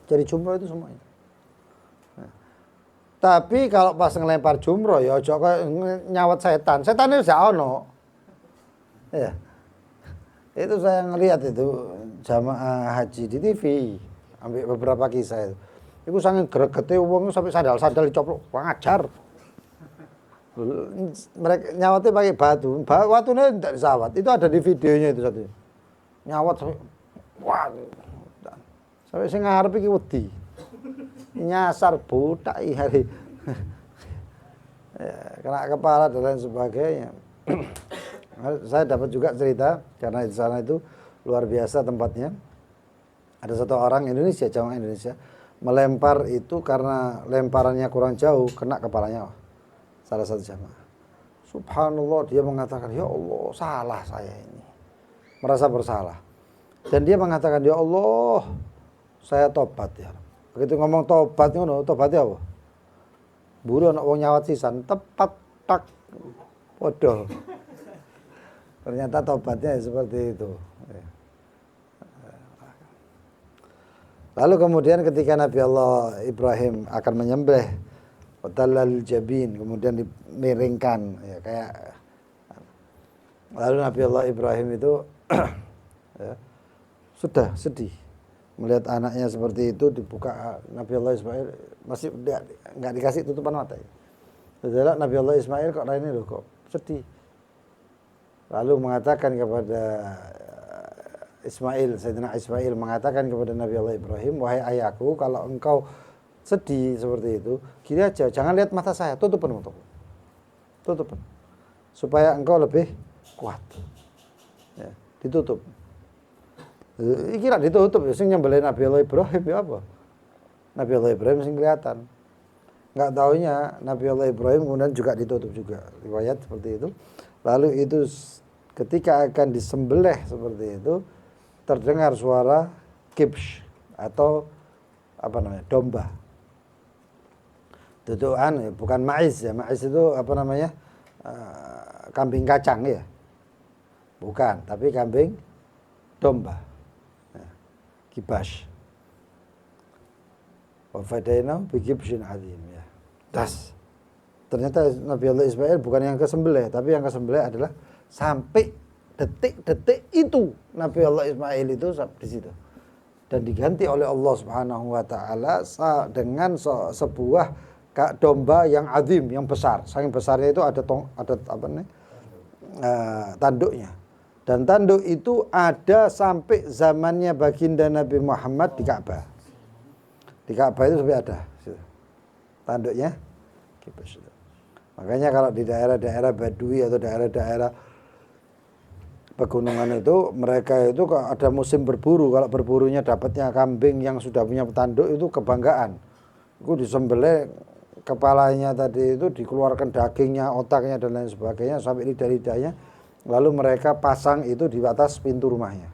Jadi jumroh itu semuanya. Nah, tapi kalau pas ngelempar jumroh ya ojo nyawat setan. Setan itu gak ono. Ya. Itu saya ngelihat itu jamaah haji di TV, ambil beberapa kisah itu. Iku saking gregete wong sampai sandal-sandal dicoplok, ngajar. Mereka nyawatnya pakai batu. Batunya tidak disawat. Itu ada di videonya itu satu. Nyawat sampai wah. Sampai sing ngarep iki wedi. Nyasar butak hari. Ya, kena kepala dan lain sebagainya. Saya dapat juga cerita karena di sana itu luar biasa tempatnya. Ada satu orang Indonesia, jamaah Indonesia, melempar itu karena lemparannya kurang jauh, kena kepalanya salah satu jamaah. Subhanallah, dia mengatakan, ya Allah, salah saya ini. Merasa bersalah. Dan dia mengatakan, ya Allah, saya tobat ya. Begitu ngomong tobat, tobatnya apa? Buru anak wong nyawat sisan, tepat tak. Waduh. Ternyata tobatnya seperti itu. Lalu kemudian ketika Nabi Allah Ibrahim akan menyembelih Watalal jabin, kemudian dimiringkan ya, kayak lalu Nabi Allah Ibrahim itu ya, sudah sedih melihat anaknya seperti itu. Dibuka Nabi Allah Ismail masih nggak dikasih tutupan mata ya. Setelah Nabi Allah Ismail kok lain loh, kok sedih. Lalu mengatakan kepada Sayyidina Ismail mengatakan kepada Nabi Allah Ibrahim, wahai ayahku, kalau engkau sedih seperti itu, gini aja, jangan lihat mata saya, tutupin, supaya engkau lebih kuat. Ya, ditutup. Kira ditutup, ya, sing nyembelih Nabi Allah Ibrahim ya apa? Nabi Allah Ibrahim sing kelihatan. Nggak taunya Nabi Allah Ibrahim kemudian juga ditutup juga, riwayat seperti itu. Lalu itu ketika akan disembelih seperti itu, terdengar suara kibsh atau apa namanya, domba. Tutukan, bukan maiz ya, maiz itu apa namanya, kambing kacang ya, bukan, tapi kambing domba, ya. Kibash. Wafadaina bikibshin azim ya. Das. Ternyata Nabi Allah Ismail bukan yang kesembelih, tapi yang kesembelih adalah sampai detik-detik itu Nabi Allah Ismail itu di situ. Dan diganti oleh Allah Subhanahu wa taala dengan sebuah domba yang azim, yang besar. Saking besarnya itu ada apa nih? Tanduknya. Dan tanduk itu ada sampai zamannya baginda Nabi Muhammad di Ka'bah. Di Ka'bah itu sampai ada tanduknya. Makanya kalau di daerah-daerah Badui atau daerah-daerah pegunungan itu, mereka itu kalau ada musim berburu, kalau berburunya dapatnya kambing yang sudah punya tanduk itu kebanggaan. Itu disembelih, kepalanya tadi itu dikeluarkan dagingnya, otaknya dan lain sebagainya sampai lidah-lidahnya. Lalu mereka pasang itu di atas pintu rumahnya.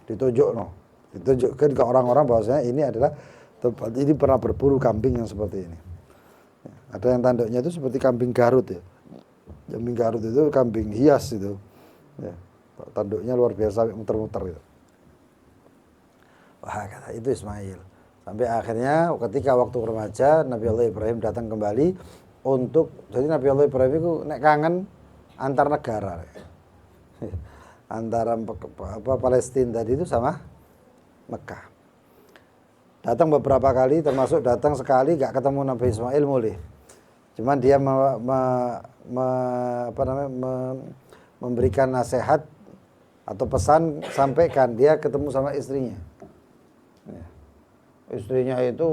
Ditunjukkan ke orang-orang bahwasanya ini adalah tempat ini pernah berburu kambing yang seperti ini. Ada yang tanduknya itu seperti kambing Garut ya. Kambing Garut itu kambing hias itu. Ya, tanduknya luar biasa, muter-muter gitu. Wah, kata itu Ismail. Sampai akhirnya ketika waktu remaja Nabi Allah Ibrahim datang kembali untuk, jadi Nabi Allah Ibrahim itu nek kangen antar negara. Antara Palestina tadi itu sama Mekah. Datang beberapa kali, termasuk datang sekali gak ketemu Nabi Ismail mulih. Cuman dia memberikan nasihat atau pesan, sampaikan dia ketemu sama istrinya. Ya. Istrinya itu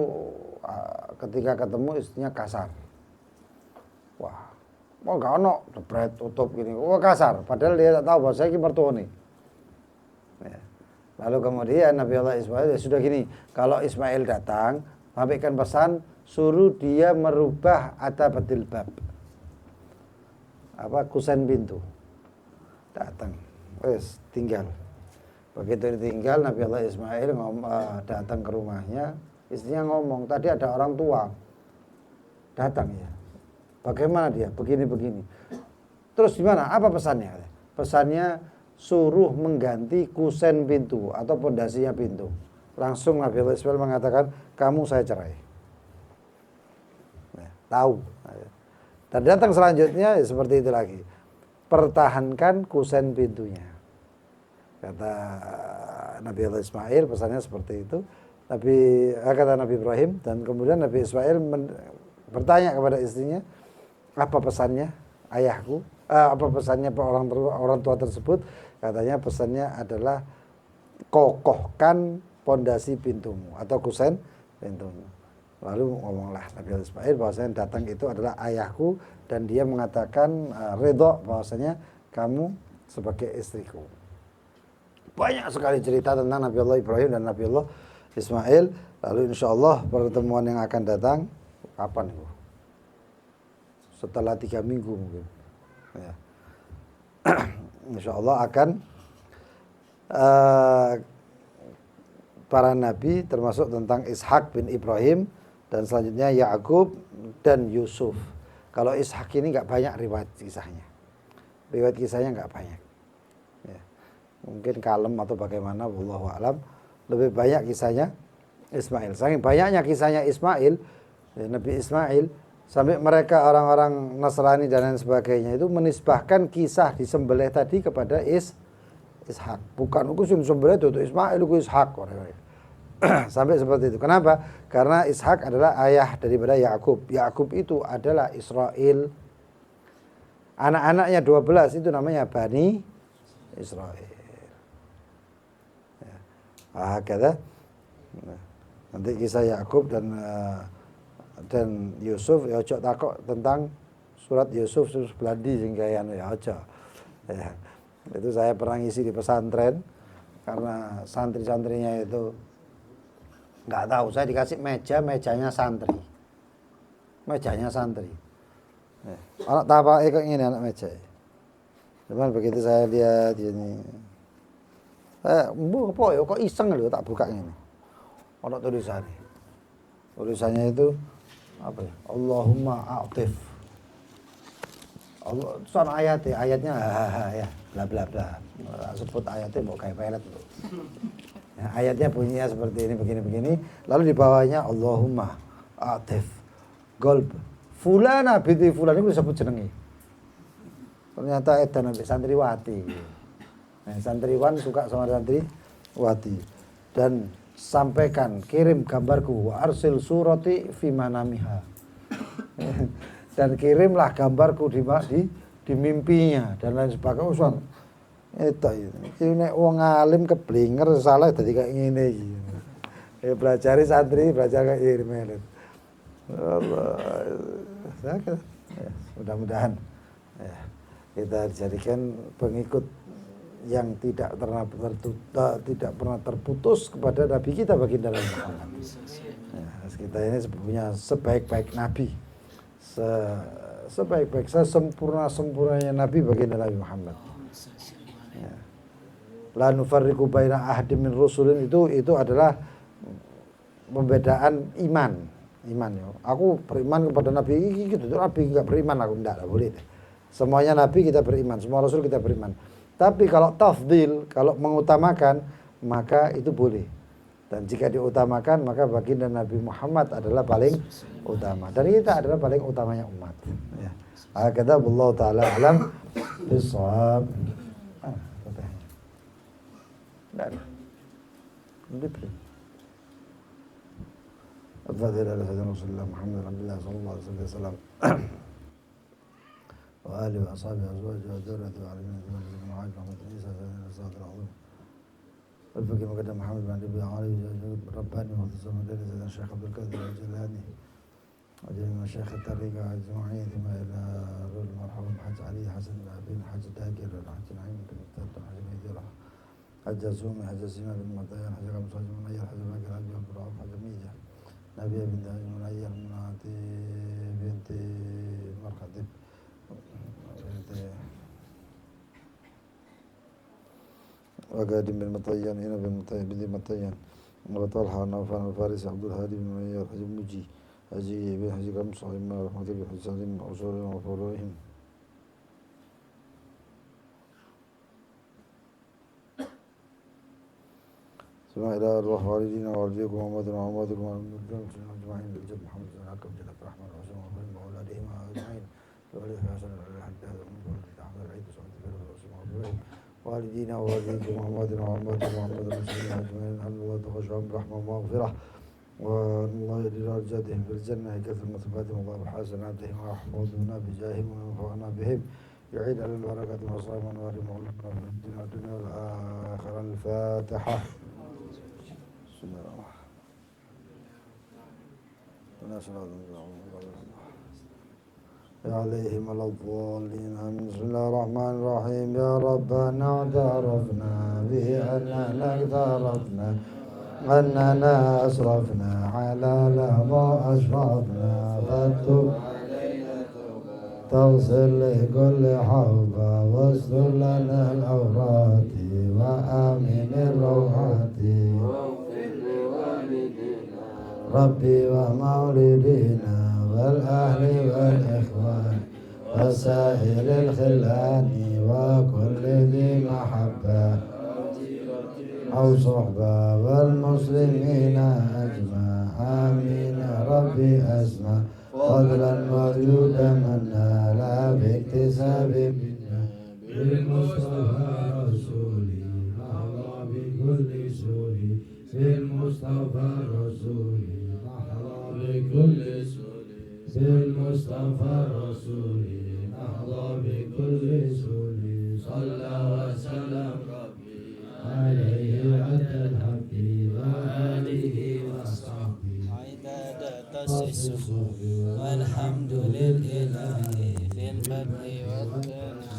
ketika ketemu istrinya kasar. Wah, gak ono, debret tutup gini. Wah, kasar. Padahal dia tak tahu bahwa saya ini mertuane. Ya. Lalu kemudian Nabi Allah Ismail ya sudah gini, kalau Ismail datang, sampaikan pesan, suruh dia merubah atabatil bab. Kusen pintu. Datang, wes tinggal. Begitu ditinggal Nabi Allah Ismail datang ke rumahnya, istrinya ngomong, tadi ada orang tua datang ya. Bagaimana dia? Begini-begini. Terus gimana? Apa pesannya? Pesannya suruh mengganti kusen pintu atau pondasinya pintu. Langsung Nabi Allah Ismail mengatakan, kamu saya cerai. Nah, tahu. Dan datang selanjutnya ya seperti itu lagi. Pertahankan kusen pintunya. Kata Nabi Allah Ismail, pesannya seperti itu. Kata Nabi Ibrahim, dan kemudian Nabi Ismail bertanya kepada istrinya, apa pesannya ayahku? Apa pesannya orang tua tersebut? Katanya pesannya adalah kokohkan pondasi pintumu atau kusen pintumu. Lalu ngomonglah Nabi Allah Ismail bahwasanya datang itu adalah ayahku dan dia mengatakan ridho bahwasanya kamu sebagai istriku. Banyak sekali cerita tentang Nabi Allah Ibrahim dan Nabi Allah Ismail. Lalu insya Allah pertemuan yang akan datang kapan itu? Setelah 3 minggu mungkin. Ya. Insya Allah akan para nabi termasuk tentang Ishak bin Ibrahim dan selanjutnya Yakub dan Yusuf. Kalau Ishak ini nggak banyak riwayat kisahnya. Riwayat kisahnya nggak banyak. Ya. Mungkin kalem atau bagaimana, wallahu a'lam. Lebih banyak kisahnya Ismail. Saking banyaknya kisahnya Ismail, ya, Nabi Ismail, sampai mereka orang-orang Nasrani dan lain sebagainya itu menisbahkan kisah disembelih tadi kepada Ishak. Bukan aku sembelih itu Ismail, aku Ishak. Sampai seperti itu. Kenapa? Karena Ishak adalah ayah daripada Yakub. Yakub itu adalah Israel. Anak-anaknya 12 itu namanya Bani Israel. Ya. Kata. Nanti kisah Yakub dan Yusuf ya ojo takok tentang surat Yusuf belandi sing kaya ya ojo. Ya. Itu saya pernah ngisi di pesantren karena santri-santrinya itu nggak tahu, saya dikasih mejanya santri. Mejanya santri. Ya. Anak tapak kok ini anak meja. Cuman begitu saya lihat ini apa ya kok iseng lho tak buka ini. Ono tulisannya itu apa ya? Allahumma a'tif. Allah soal ayatnya ya bla bla bla. Sebut ayatnya mau kayak pelet tuh. Ya, ayatnya bunyinya seperti ini begini. Lalu di bawahnya Allahumma a'tif golb fulana binti fulan itu disebut jenenge. Ternyata edan ambek santriwati. Nah, santriwan suka sama santriwati dan sampaikan, kirim gambarku wa arsil surati fi manamiha. Dan kirimlah gambarku di mimpinya dan lain sebagainya. Itu nek wong alim keblinger salah dadi kayak ngene iki. Ya belajari santri, belajar kayak ngene. Allah. Ya, mudah-mudahan ya, kita dijadikan pengikut yang tidak pernah terputus kepada Nabi kita baginda Muhammad. Ya, kita ini punya sebaik-baik Nabi, sebaik-baik sempurnanya Nabi baginda Nabi Muhammad. Ya. La nufarriqu baina ahadin min rusulin itu adalah pembedaan iman ya. Aku beriman kepada Nabi gitu, Nabi enggak beriman aku enggak boleh. Semuanya Nabi kita beriman, semua Rasul kita beriman. Tapi kalau tafdil, kalau mengutamakan, maka itu boleh. Dan jika diutamakan, maka baginda Nabi Muhammad adalah paling utama. Dan kita adalah paling utamanya umat. Ya. Kata Allah Ta'ala alam bisawab. Dan Al-Fatihah ala sayyidina Rasulullah Muhammad Rasulullah sallallahu alaihi wasallam. وآله وأصحابه وأزواجه وذريته وعلمين ذريته وعلى محمد عيسى سيدنا الصراط العظيم والفقيه مقدم محمد بن عبد علي رباني وخصوصا مدرس سيدنا الشيخ عبد القادر الجيلاني وجميع مشايخ الطريقة أجمعين ثم إلى المرحوم الحاج علي حسن بن حاج داقر الحاج نعيم بن الحاج ميديرة حاج زومي حاج سيما بن مطيان حاج قمص حاج منير حاج باقر حاج عبد الرؤوف حاج ميجة نبيه بن حاج منير مناتي بنت مرخدب وقادم بن مطيان هنا بن مطيان وطلحة ونوفان الفارسي عبد الهادي بن منير حجب مجي حجي بن حجي قمص عما رحمة الله حسين وأصولهم وفروعهم ثم إلى أرواح والدينا ووالديكم وأمواتنا وأمواتكم أجمعين بالجد محمد بن عكب جل الرحمن الرحيم وأولادهم وأولادهم أجمعين وولي حسن الحداد وولد أحمد العيد وسعد بن الرسول وأبوين والدينا ووالديكم وأمواتنا وأمواتكم وأموات المسلمين أجمعين أن الله تغشعهم برحمة ومغفرة وأن الله يجري درجاتهم في الجنة كثر مثباتهم الله بحسناتهم ويحفظنا بجاههم وينفعنا بهم يعيد على البركة والصلاة والنوار مولنا في الدنيا والدنيا والآخرة. الفاتحة. بسم الله الرحمن الرحيم. عليهم على الضالين. بسم الله الرحمن الرحيم. يا ربنا اعترفنا به أننا اقترفنا أننا أسرفنا على لظى أشرفنا فاتب تغسل لكل حوبة واستر لنا العورات وآمن الروعات ربي ومولدينا والأهل والإخوان وسائر الخلان وكل ذي محبة أو صحبة والمسلمين أجمع آمين ربي أسمع فضلا وجودا من نال باكتساب بالمصطفى رسولي نحظى بكل سوري بالمصطفى رسولي نحظى بكل سوري بالمصطفى رسولي نحظى بكل سوري صلى وسلم ربي عليه عد الحق وآله وصحبه عدد الصفوف والحمد لله في البدء والثناء.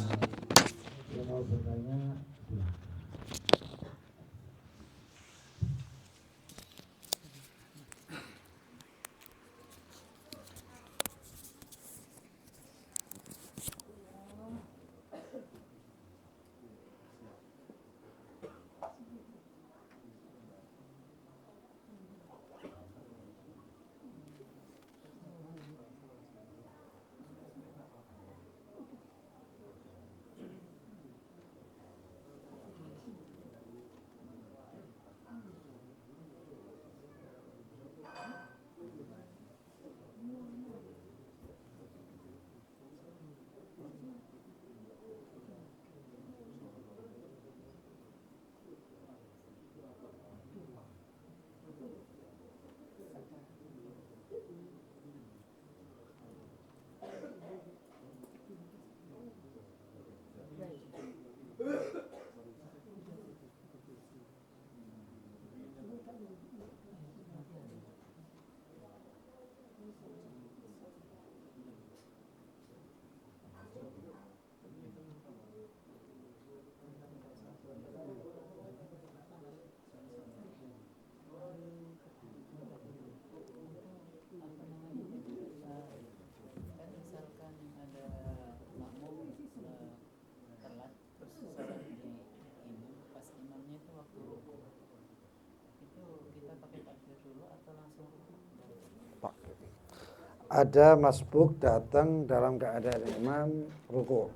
Ada masbuk datang dalam keadaan imam ruku.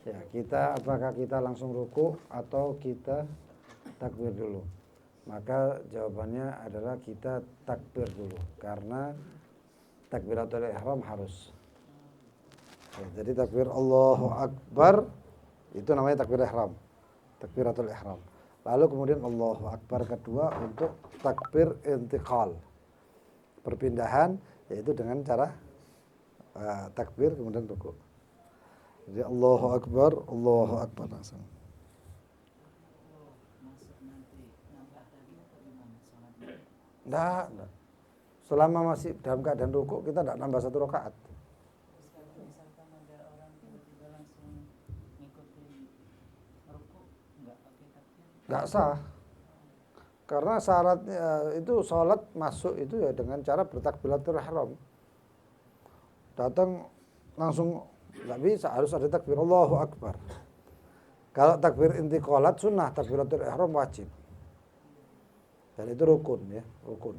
Ya, apakah kita langsung ruku atau kita takbir dulu? Maka jawabannya adalah kita takbir dulu karena takbiratul ihram harus. Ya, jadi takbir Allahu Akbar itu namanya takbir ihram. Takbiratul ihram. Lalu kemudian Allahu Akbar kedua untuk takbir intiqal. Perpindahan yaitu dengan cara takbir kemudian ruku. Jadi Allahu Akbar langsung. Enggak. Selama masih dalam keadaan ruku kita tidak nambah 1 rakaat. Misalkan ada orang tiba-tiba langsung ngikutin ruku, enggak pakai takbir? Enggak sah. Karena syaratnya itu sholat masuk itu ya dengan cara bertakbiratul ihram. Datang langsung nggak bisa, harus ada takbir Allahu Akbar. Kalau takbir intiqalat sunnah, takbiratul ihram wajib. Dan itu rukun ya, rukun.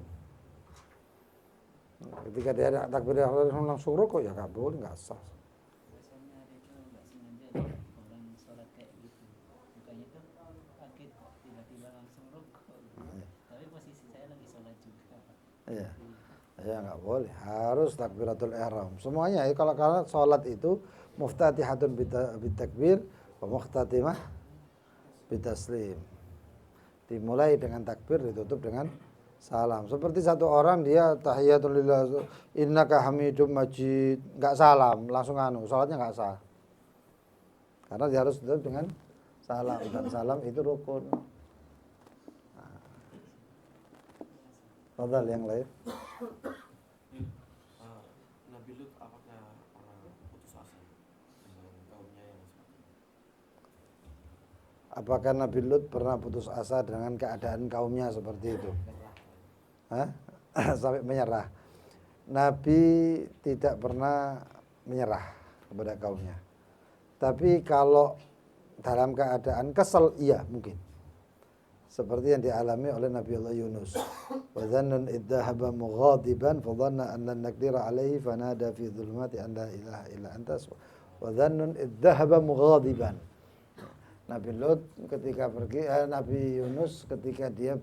Ketika dia ada takbir ihram langsung rukuk ya nggak boleh, nggak sah. Biasanya ada itu nggak sengaja orang sholat kayak gitu. Bukannya itu kaget kok tiba-tiba langsung rukuk. Tapi posisi saya lagi sholat juga. Iya. Ya nggak boleh, harus takbiratul ihram. Semuanya ya, kalau sholat itu muftatihatun bitakbir wa mukhtatimah bitaslim. Dimulai dengan takbir, ditutup dengan salam. Seperti satu orang dia tahiyatul lillah innaka hamidum majid, nggak salam, langsung sholatnya nggak sah. Karena dia harus tutup dengan salam, dan salam itu rukun. Fadhal yang lain. Nabi Lut apakah orang putus asa dengan kaumnya yang seperti itu? Apakah Nabi Lut pernah putus asa dengan keadaan kaumnya seperti itu? Hah? Sampai menyerah. Nabi tidak pernah menyerah kepada kaumnya. Tapi kalau dalam keadaan kesel, iya mungkin. Seperti yang dialami oleh Nabi Allah Yunus. Wa dhannun idzahaba mughadiban fa dhanna an lan naqdira alaihi fanada fi dhulumati an la ilaha illa anta wa dhannun idzahaba mughadiban. Nabi Lut ketika pergi, Nabi Yunus ketika dia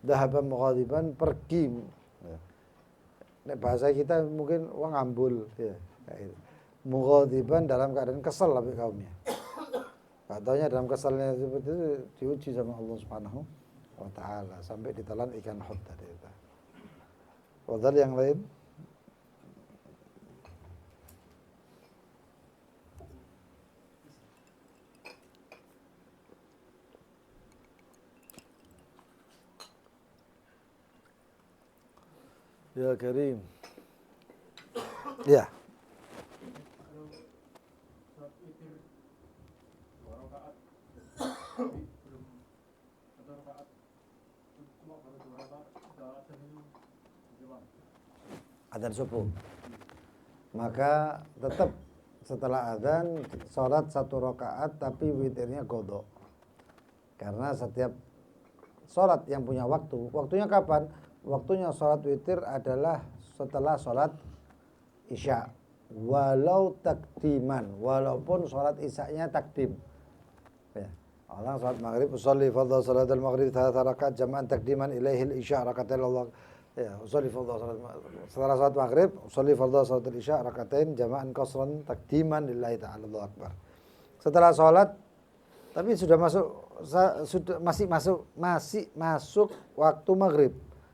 dhahaba mughadiban pergi. Nek bahasa kita mungkin wong ambul ya, kayak gitu. Mughadiban dalam keadaan kesal sampai kaumnya. Katanya dalam kesalnya seperti itu diuji sama Allah Subhanahu wa taala sampai ditelan ikan hud tadi itu. Wadal yang lain? Ya Karim. Ya. Adzan subuh. Maka tetap setelah adzan sholat 1 rakaat tapi witirnya qadha. Karena setiap sholat yang punya waktu, waktunya kapan? Waktunya sholat witir adalah setelah sholat isya. Walau takdiman, walaupun sholat isyanya takdim. Ya. Allah sholat maghrib, usalli fardhu sholat al-maghrib 3 rakaat jama'an takdiman ilaihil isya rakatain Allah. Ya, usalli fardhu sholat setelah sholat maghrib, usalli fardhu sholat al-isya rakatain jama'an qasran takdiman lillahi ta'ala Allahu akbar. Setelah sholat tapi sudah masih masuk waktu maghrib.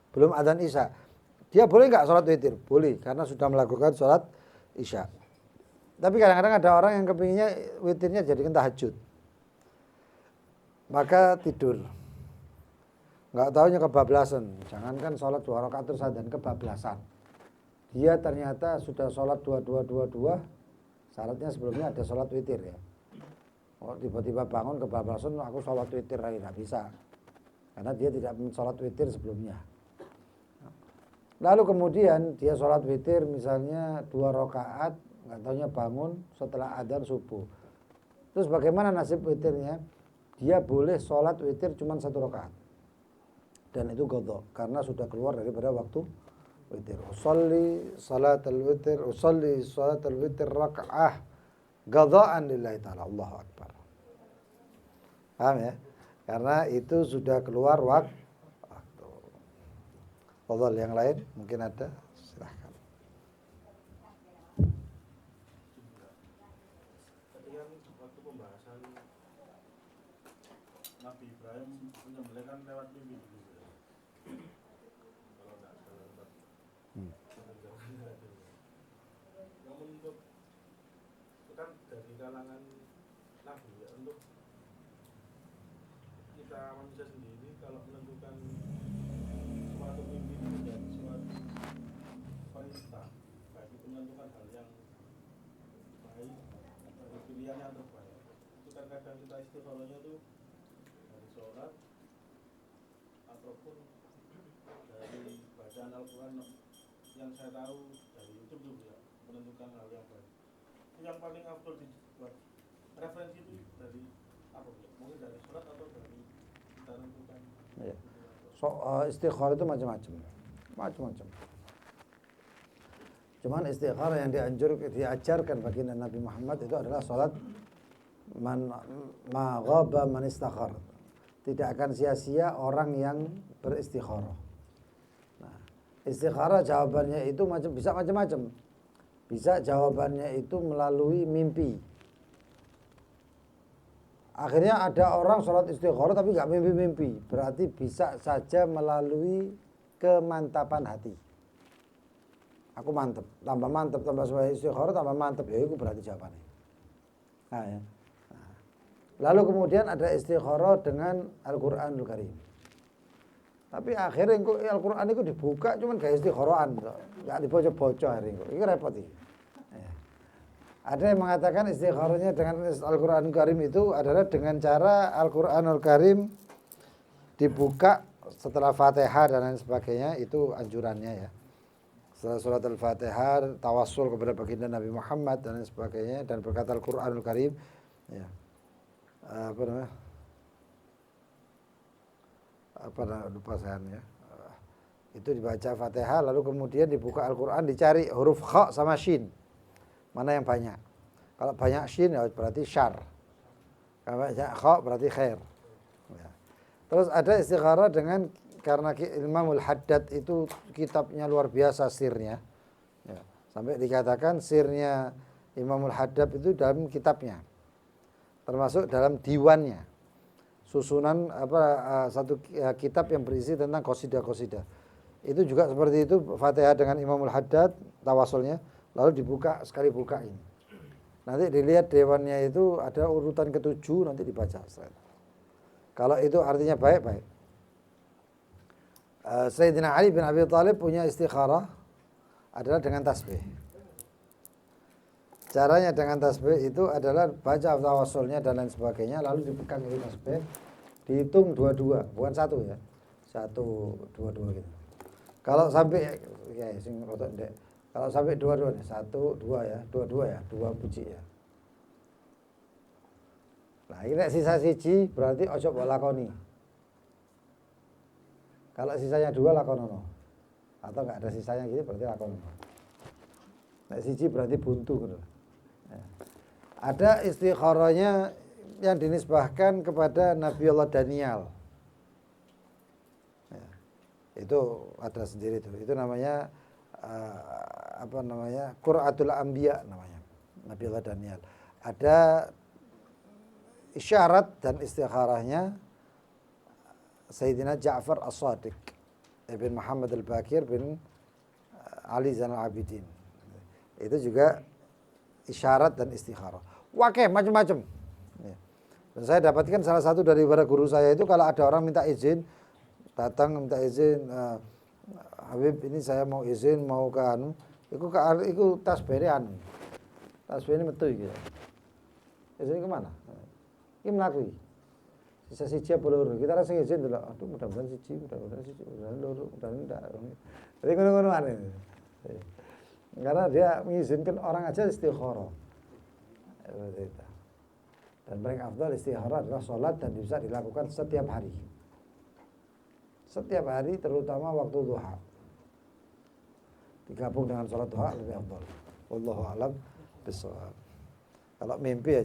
Belum adzan isya, dia boleh nggak sholat witir? Boleh, karena sudah melakukan sholat isya. Tapi kadang-kadang ada orang yang kepinginnya witirnya jadikan tahajud, maka tidur. Nggak tahunya kebablasan. Jangankan sholat 2 rakaat terus adzan, kebablasan. Dia ternyata sudah sholat 2 syaratnya sebelumnya ada sholat witir ya. Oh, tiba-tiba bangun kebablasan, aku sholat witir lagi, nggak bisa, karena dia tidak sholat witir sebelumnya. Lalu kemudian dia sholat witir misalnya 2 rakaat, nggak tahunya bangun setelah adzan subuh. Terus bagaimana nasib witirnya? Dia boleh sholat witir cuma 1 rakaat. Dan itu qadha karena sudah keluar daripada waktu witir. Usalli salatal witir raka'ah qadha'an lillahi ta'ala. Allahu akbar. Paham ya? Karena itu sudah keluar waktu. Fadhal yang lain mungkin ada, silahkan. Ketika waktu pembahasan Nabi Ibrahim menyembelihkan lewat mimpi dulu, kalau tidak salah. Namun untuk itu kan dari kalangan Nabi ya, untuk kita manusia sendiri kalau menentukan suatu mimpi menjadi suatu perintah, baik itu menentukan hal yang baik atau pilihan yang terbaik, itu kan kadang kita istikharahnya itu dari sholat ataupun dari bacaan Al-Quran yang saya tahu dari YouTube juga ya, menentukan hal yang baik. Itu yang paling afdol dibuat referensi itu dari apa ya? Mungkin dari sholat atau dari kita tentukan. Ya. Istikharah itu macam-macam. Cuman istikharah yang diajarkan bagi Nabi Muhammad itu adalah salat ma ghaba man istakhar. Tidak akan sia-sia orang yang beristikharah. Nah, istikharah jawabannya itu bisa macam-macam. Bisa jawabannya itu melalui mimpi. Akhirnya ada orang sholat istikharah tapi nggak mimpi-mimpi. Berarti bisa saja melalui kemantapan hati. Aku mantep, tambah sebagai istikharah, tambah mantep. Ya itu berarti jawabannya. Nah, ya. Nah. Lalu kemudian ada istikharah dengan Al-Quranul Karim. Tapi akhirnya Al-Quran itu dibuka cuman gak istikharaan. Nggak dibaca-baca hari itu. Ini repot ini. Ya. Ada yang mengatakan istikharahnya dengan Al-Qur'anul Karim itu adalah dengan cara Al-Qur'anul Karim dibuka setelah Fatihah dan lain sebagainya, itu anjurannya ya. Setelah surat Al-Fatihah tawassul kepada baginda Nabi Muhammad dan lain sebagainya, dan berkata Al-Qur'anul Karim ya. Lupa saya ya. Itu dibaca Fatihah lalu kemudian dibuka Al-Qur'an, dicari huruf kha sama shin. Mana yang banyak? Kalau banyak shin ya berarti syar. Kalau banyak kha berarti khair. Ya. Terus ada istikharah dengan, karena Imamul Haddad itu kitabnya luar biasa sirnya. Ya. Sampai dikatakan sirnya Imamul Haddad itu dalam kitabnya. Termasuk dalam diwannya. Susunan satu kitab yang berisi tentang qasidah-qasidah. Itu juga seperti itu, Fatihah dengan Imamul Haddad tawasulnya, lalu dibuka, sekali buka ini. Nanti dilihat dewannya itu ada urutan ke-7, nanti dibaca. Kalau itu artinya baik-baik. Sayyidina Ali bin Abi Thalib punya istikharah adalah dengan tasbih. Caranya dengan tasbih itu adalah baca tawasulnya dan lain sebagainya, lalu dipegang itu tasbih, dihitung 22, bukan 1 ya. 1, 2, 2 gitu. Kalau sampai ya sing rotok ndek. Kalau sampai 22 nih, 1, 2 ya, 22 ya, 2 puji ya. Nah, ini sisa siji berarti ojo mbok lakoni. Kalau sisanya 2 lakonono. Atau enggak ada sisanya gitu berarti lakonono. Nek siji berarti buntu gitu. Ya. Ada istikharahnya yang dinisbahkan kepada Nabi Allah Daniel. Ya. Itu ada sendiri itu. Itu namanya Qur'atul Anbiya namanya. Nabi Allah Daniel. Ada isyarat dan istikharahnya Sayyidina Ja'far As-Sadiq bin Muhammad Al-Bakir bin Ali Zainal Abidin. Itu juga isyarat dan istikharah. Wakeh macam-macam. Ya. Dan saya dapatkan salah satu dari para guru saya itu, kalau ada orang minta izin, datang minta izin, Habib ini saya mau izin mau ke anu, iku tasbih anu. Tasbih ini metu iki. Izin kemana? Ini melakukan. Sisa siji apa loro. Kita rasa izin dulu. Aduh, mudah-mudahan siji, mudah-mudahan loro, mudah-mudahan enggak. Jadi ngono-ngono aneh. Karena dia mengizinkan orang aja istikharah. Dan paling afdal istikharah adalah sholat dan bisa dilakukan setiap hari. Setiap hari, terutama waktu duha. Digabung dengan sholat duha lebih afdal. Wallahu a'lam bishawab. Kalau mimpi ya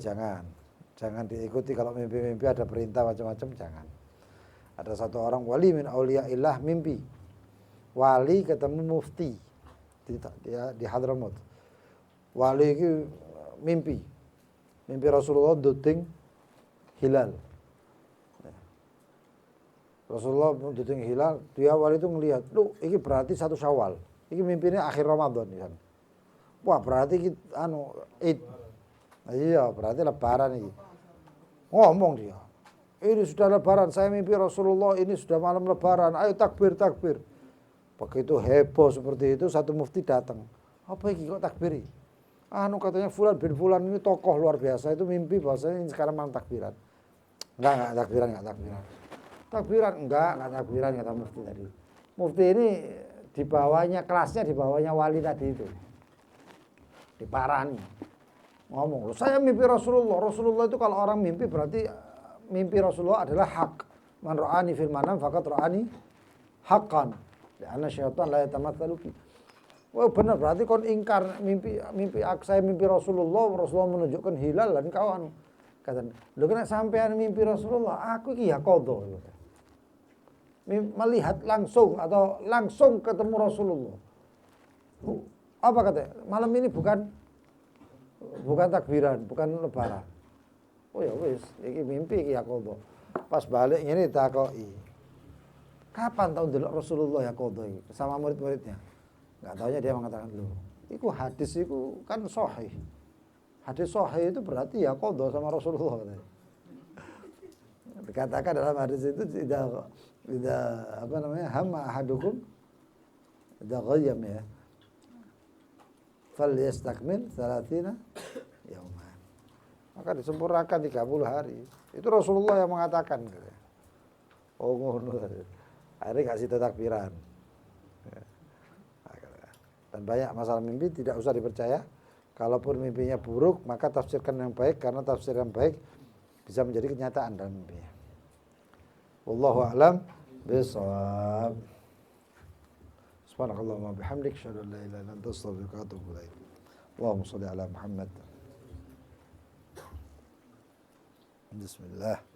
jangan diikuti. Kalau mimpi-mimpi ada perintah macam-macam, jangan. Ada satu orang wali min auliyaillah mimpi. Wali ketemu mufti di Hadramaut. Wali itu mimpi Rasulullah duting hilal. Rasulullah duting hilal, dia wali itu ngelihat, ini berarti 1 Syawal. Ini mimpinya akhir Ramadan kan. Wah, berarti kita Id. Iya, berarti lebaran ini. Ngomong dia, ini sudah lebaran, saya mimpi Rasulullah, ini sudah malam lebaran, ayo takbir. Begitu heboh seperti itu, satu mufti datang. Apa ini kok takbiri? Katanya Fulan bin Fulan ini tokoh luar biasa, itu mimpi bahwasanya ini sekarang malam takbiran. Enggak takbiran. Enggak takbiran, kata mufti tadi. Mufti ini di bawahnya, kelasnya di bawahnya wali tadi itu. Diparani. Ngomong, saya mimpi Rasulullah itu kalau orang mimpi berarti mimpi Rasulullah adalah hak. Man ra'ani fil manam faqad ra'ani haqqan. Karena syaitan la yatamatsalu fi. Wah, benar, berarti kon ingkar mimpi saya mimpi Rasulullah menunjukkan hilal dan kawan. Kata, "Lho kena sampean mimpi Rasulullah, aku iki ya qadha." Melihat langsung atau langsung ketemu Rasulullah. Apa katanya? Malam ini bukan takbiran, bukan lebaran. Oh ya wis, iki mimpi iki ya qadha. Pas balik ngene ditakoki. Kapan tau ndelok Rasulullah ya qadha iki sama murid-muridnya? Enggak taunya dia mengatakan, "Loh, iku hadis iku kan sahih. Hadis sahih itu berarti ya qadha sama Rasulullah," katanya. Dikatakan dalam hadis itu tidak hamma ahadukum idza ghayyam ya. Falyastakmil 30 maka disempurnakan 30 hari. Itu Rasulullah yang mengatakan. Oh ngono. Akhirnya kasih takbiran. Dan banyak masalah mimpi tidak usah dipercaya. Kalaupun mimpinya buruk, maka tafsirkan yang baik, karena tafsir yang baik bisa menjadi kenyataan dalam mimpinya. Wallahu a'lam bishawab. Subhanakallahumma bihamdik, asyhadu an la ilaha illa anta, astaghfiruka wa atubu ilaik. Allahumma shalli ala Muhammad. Bismillah.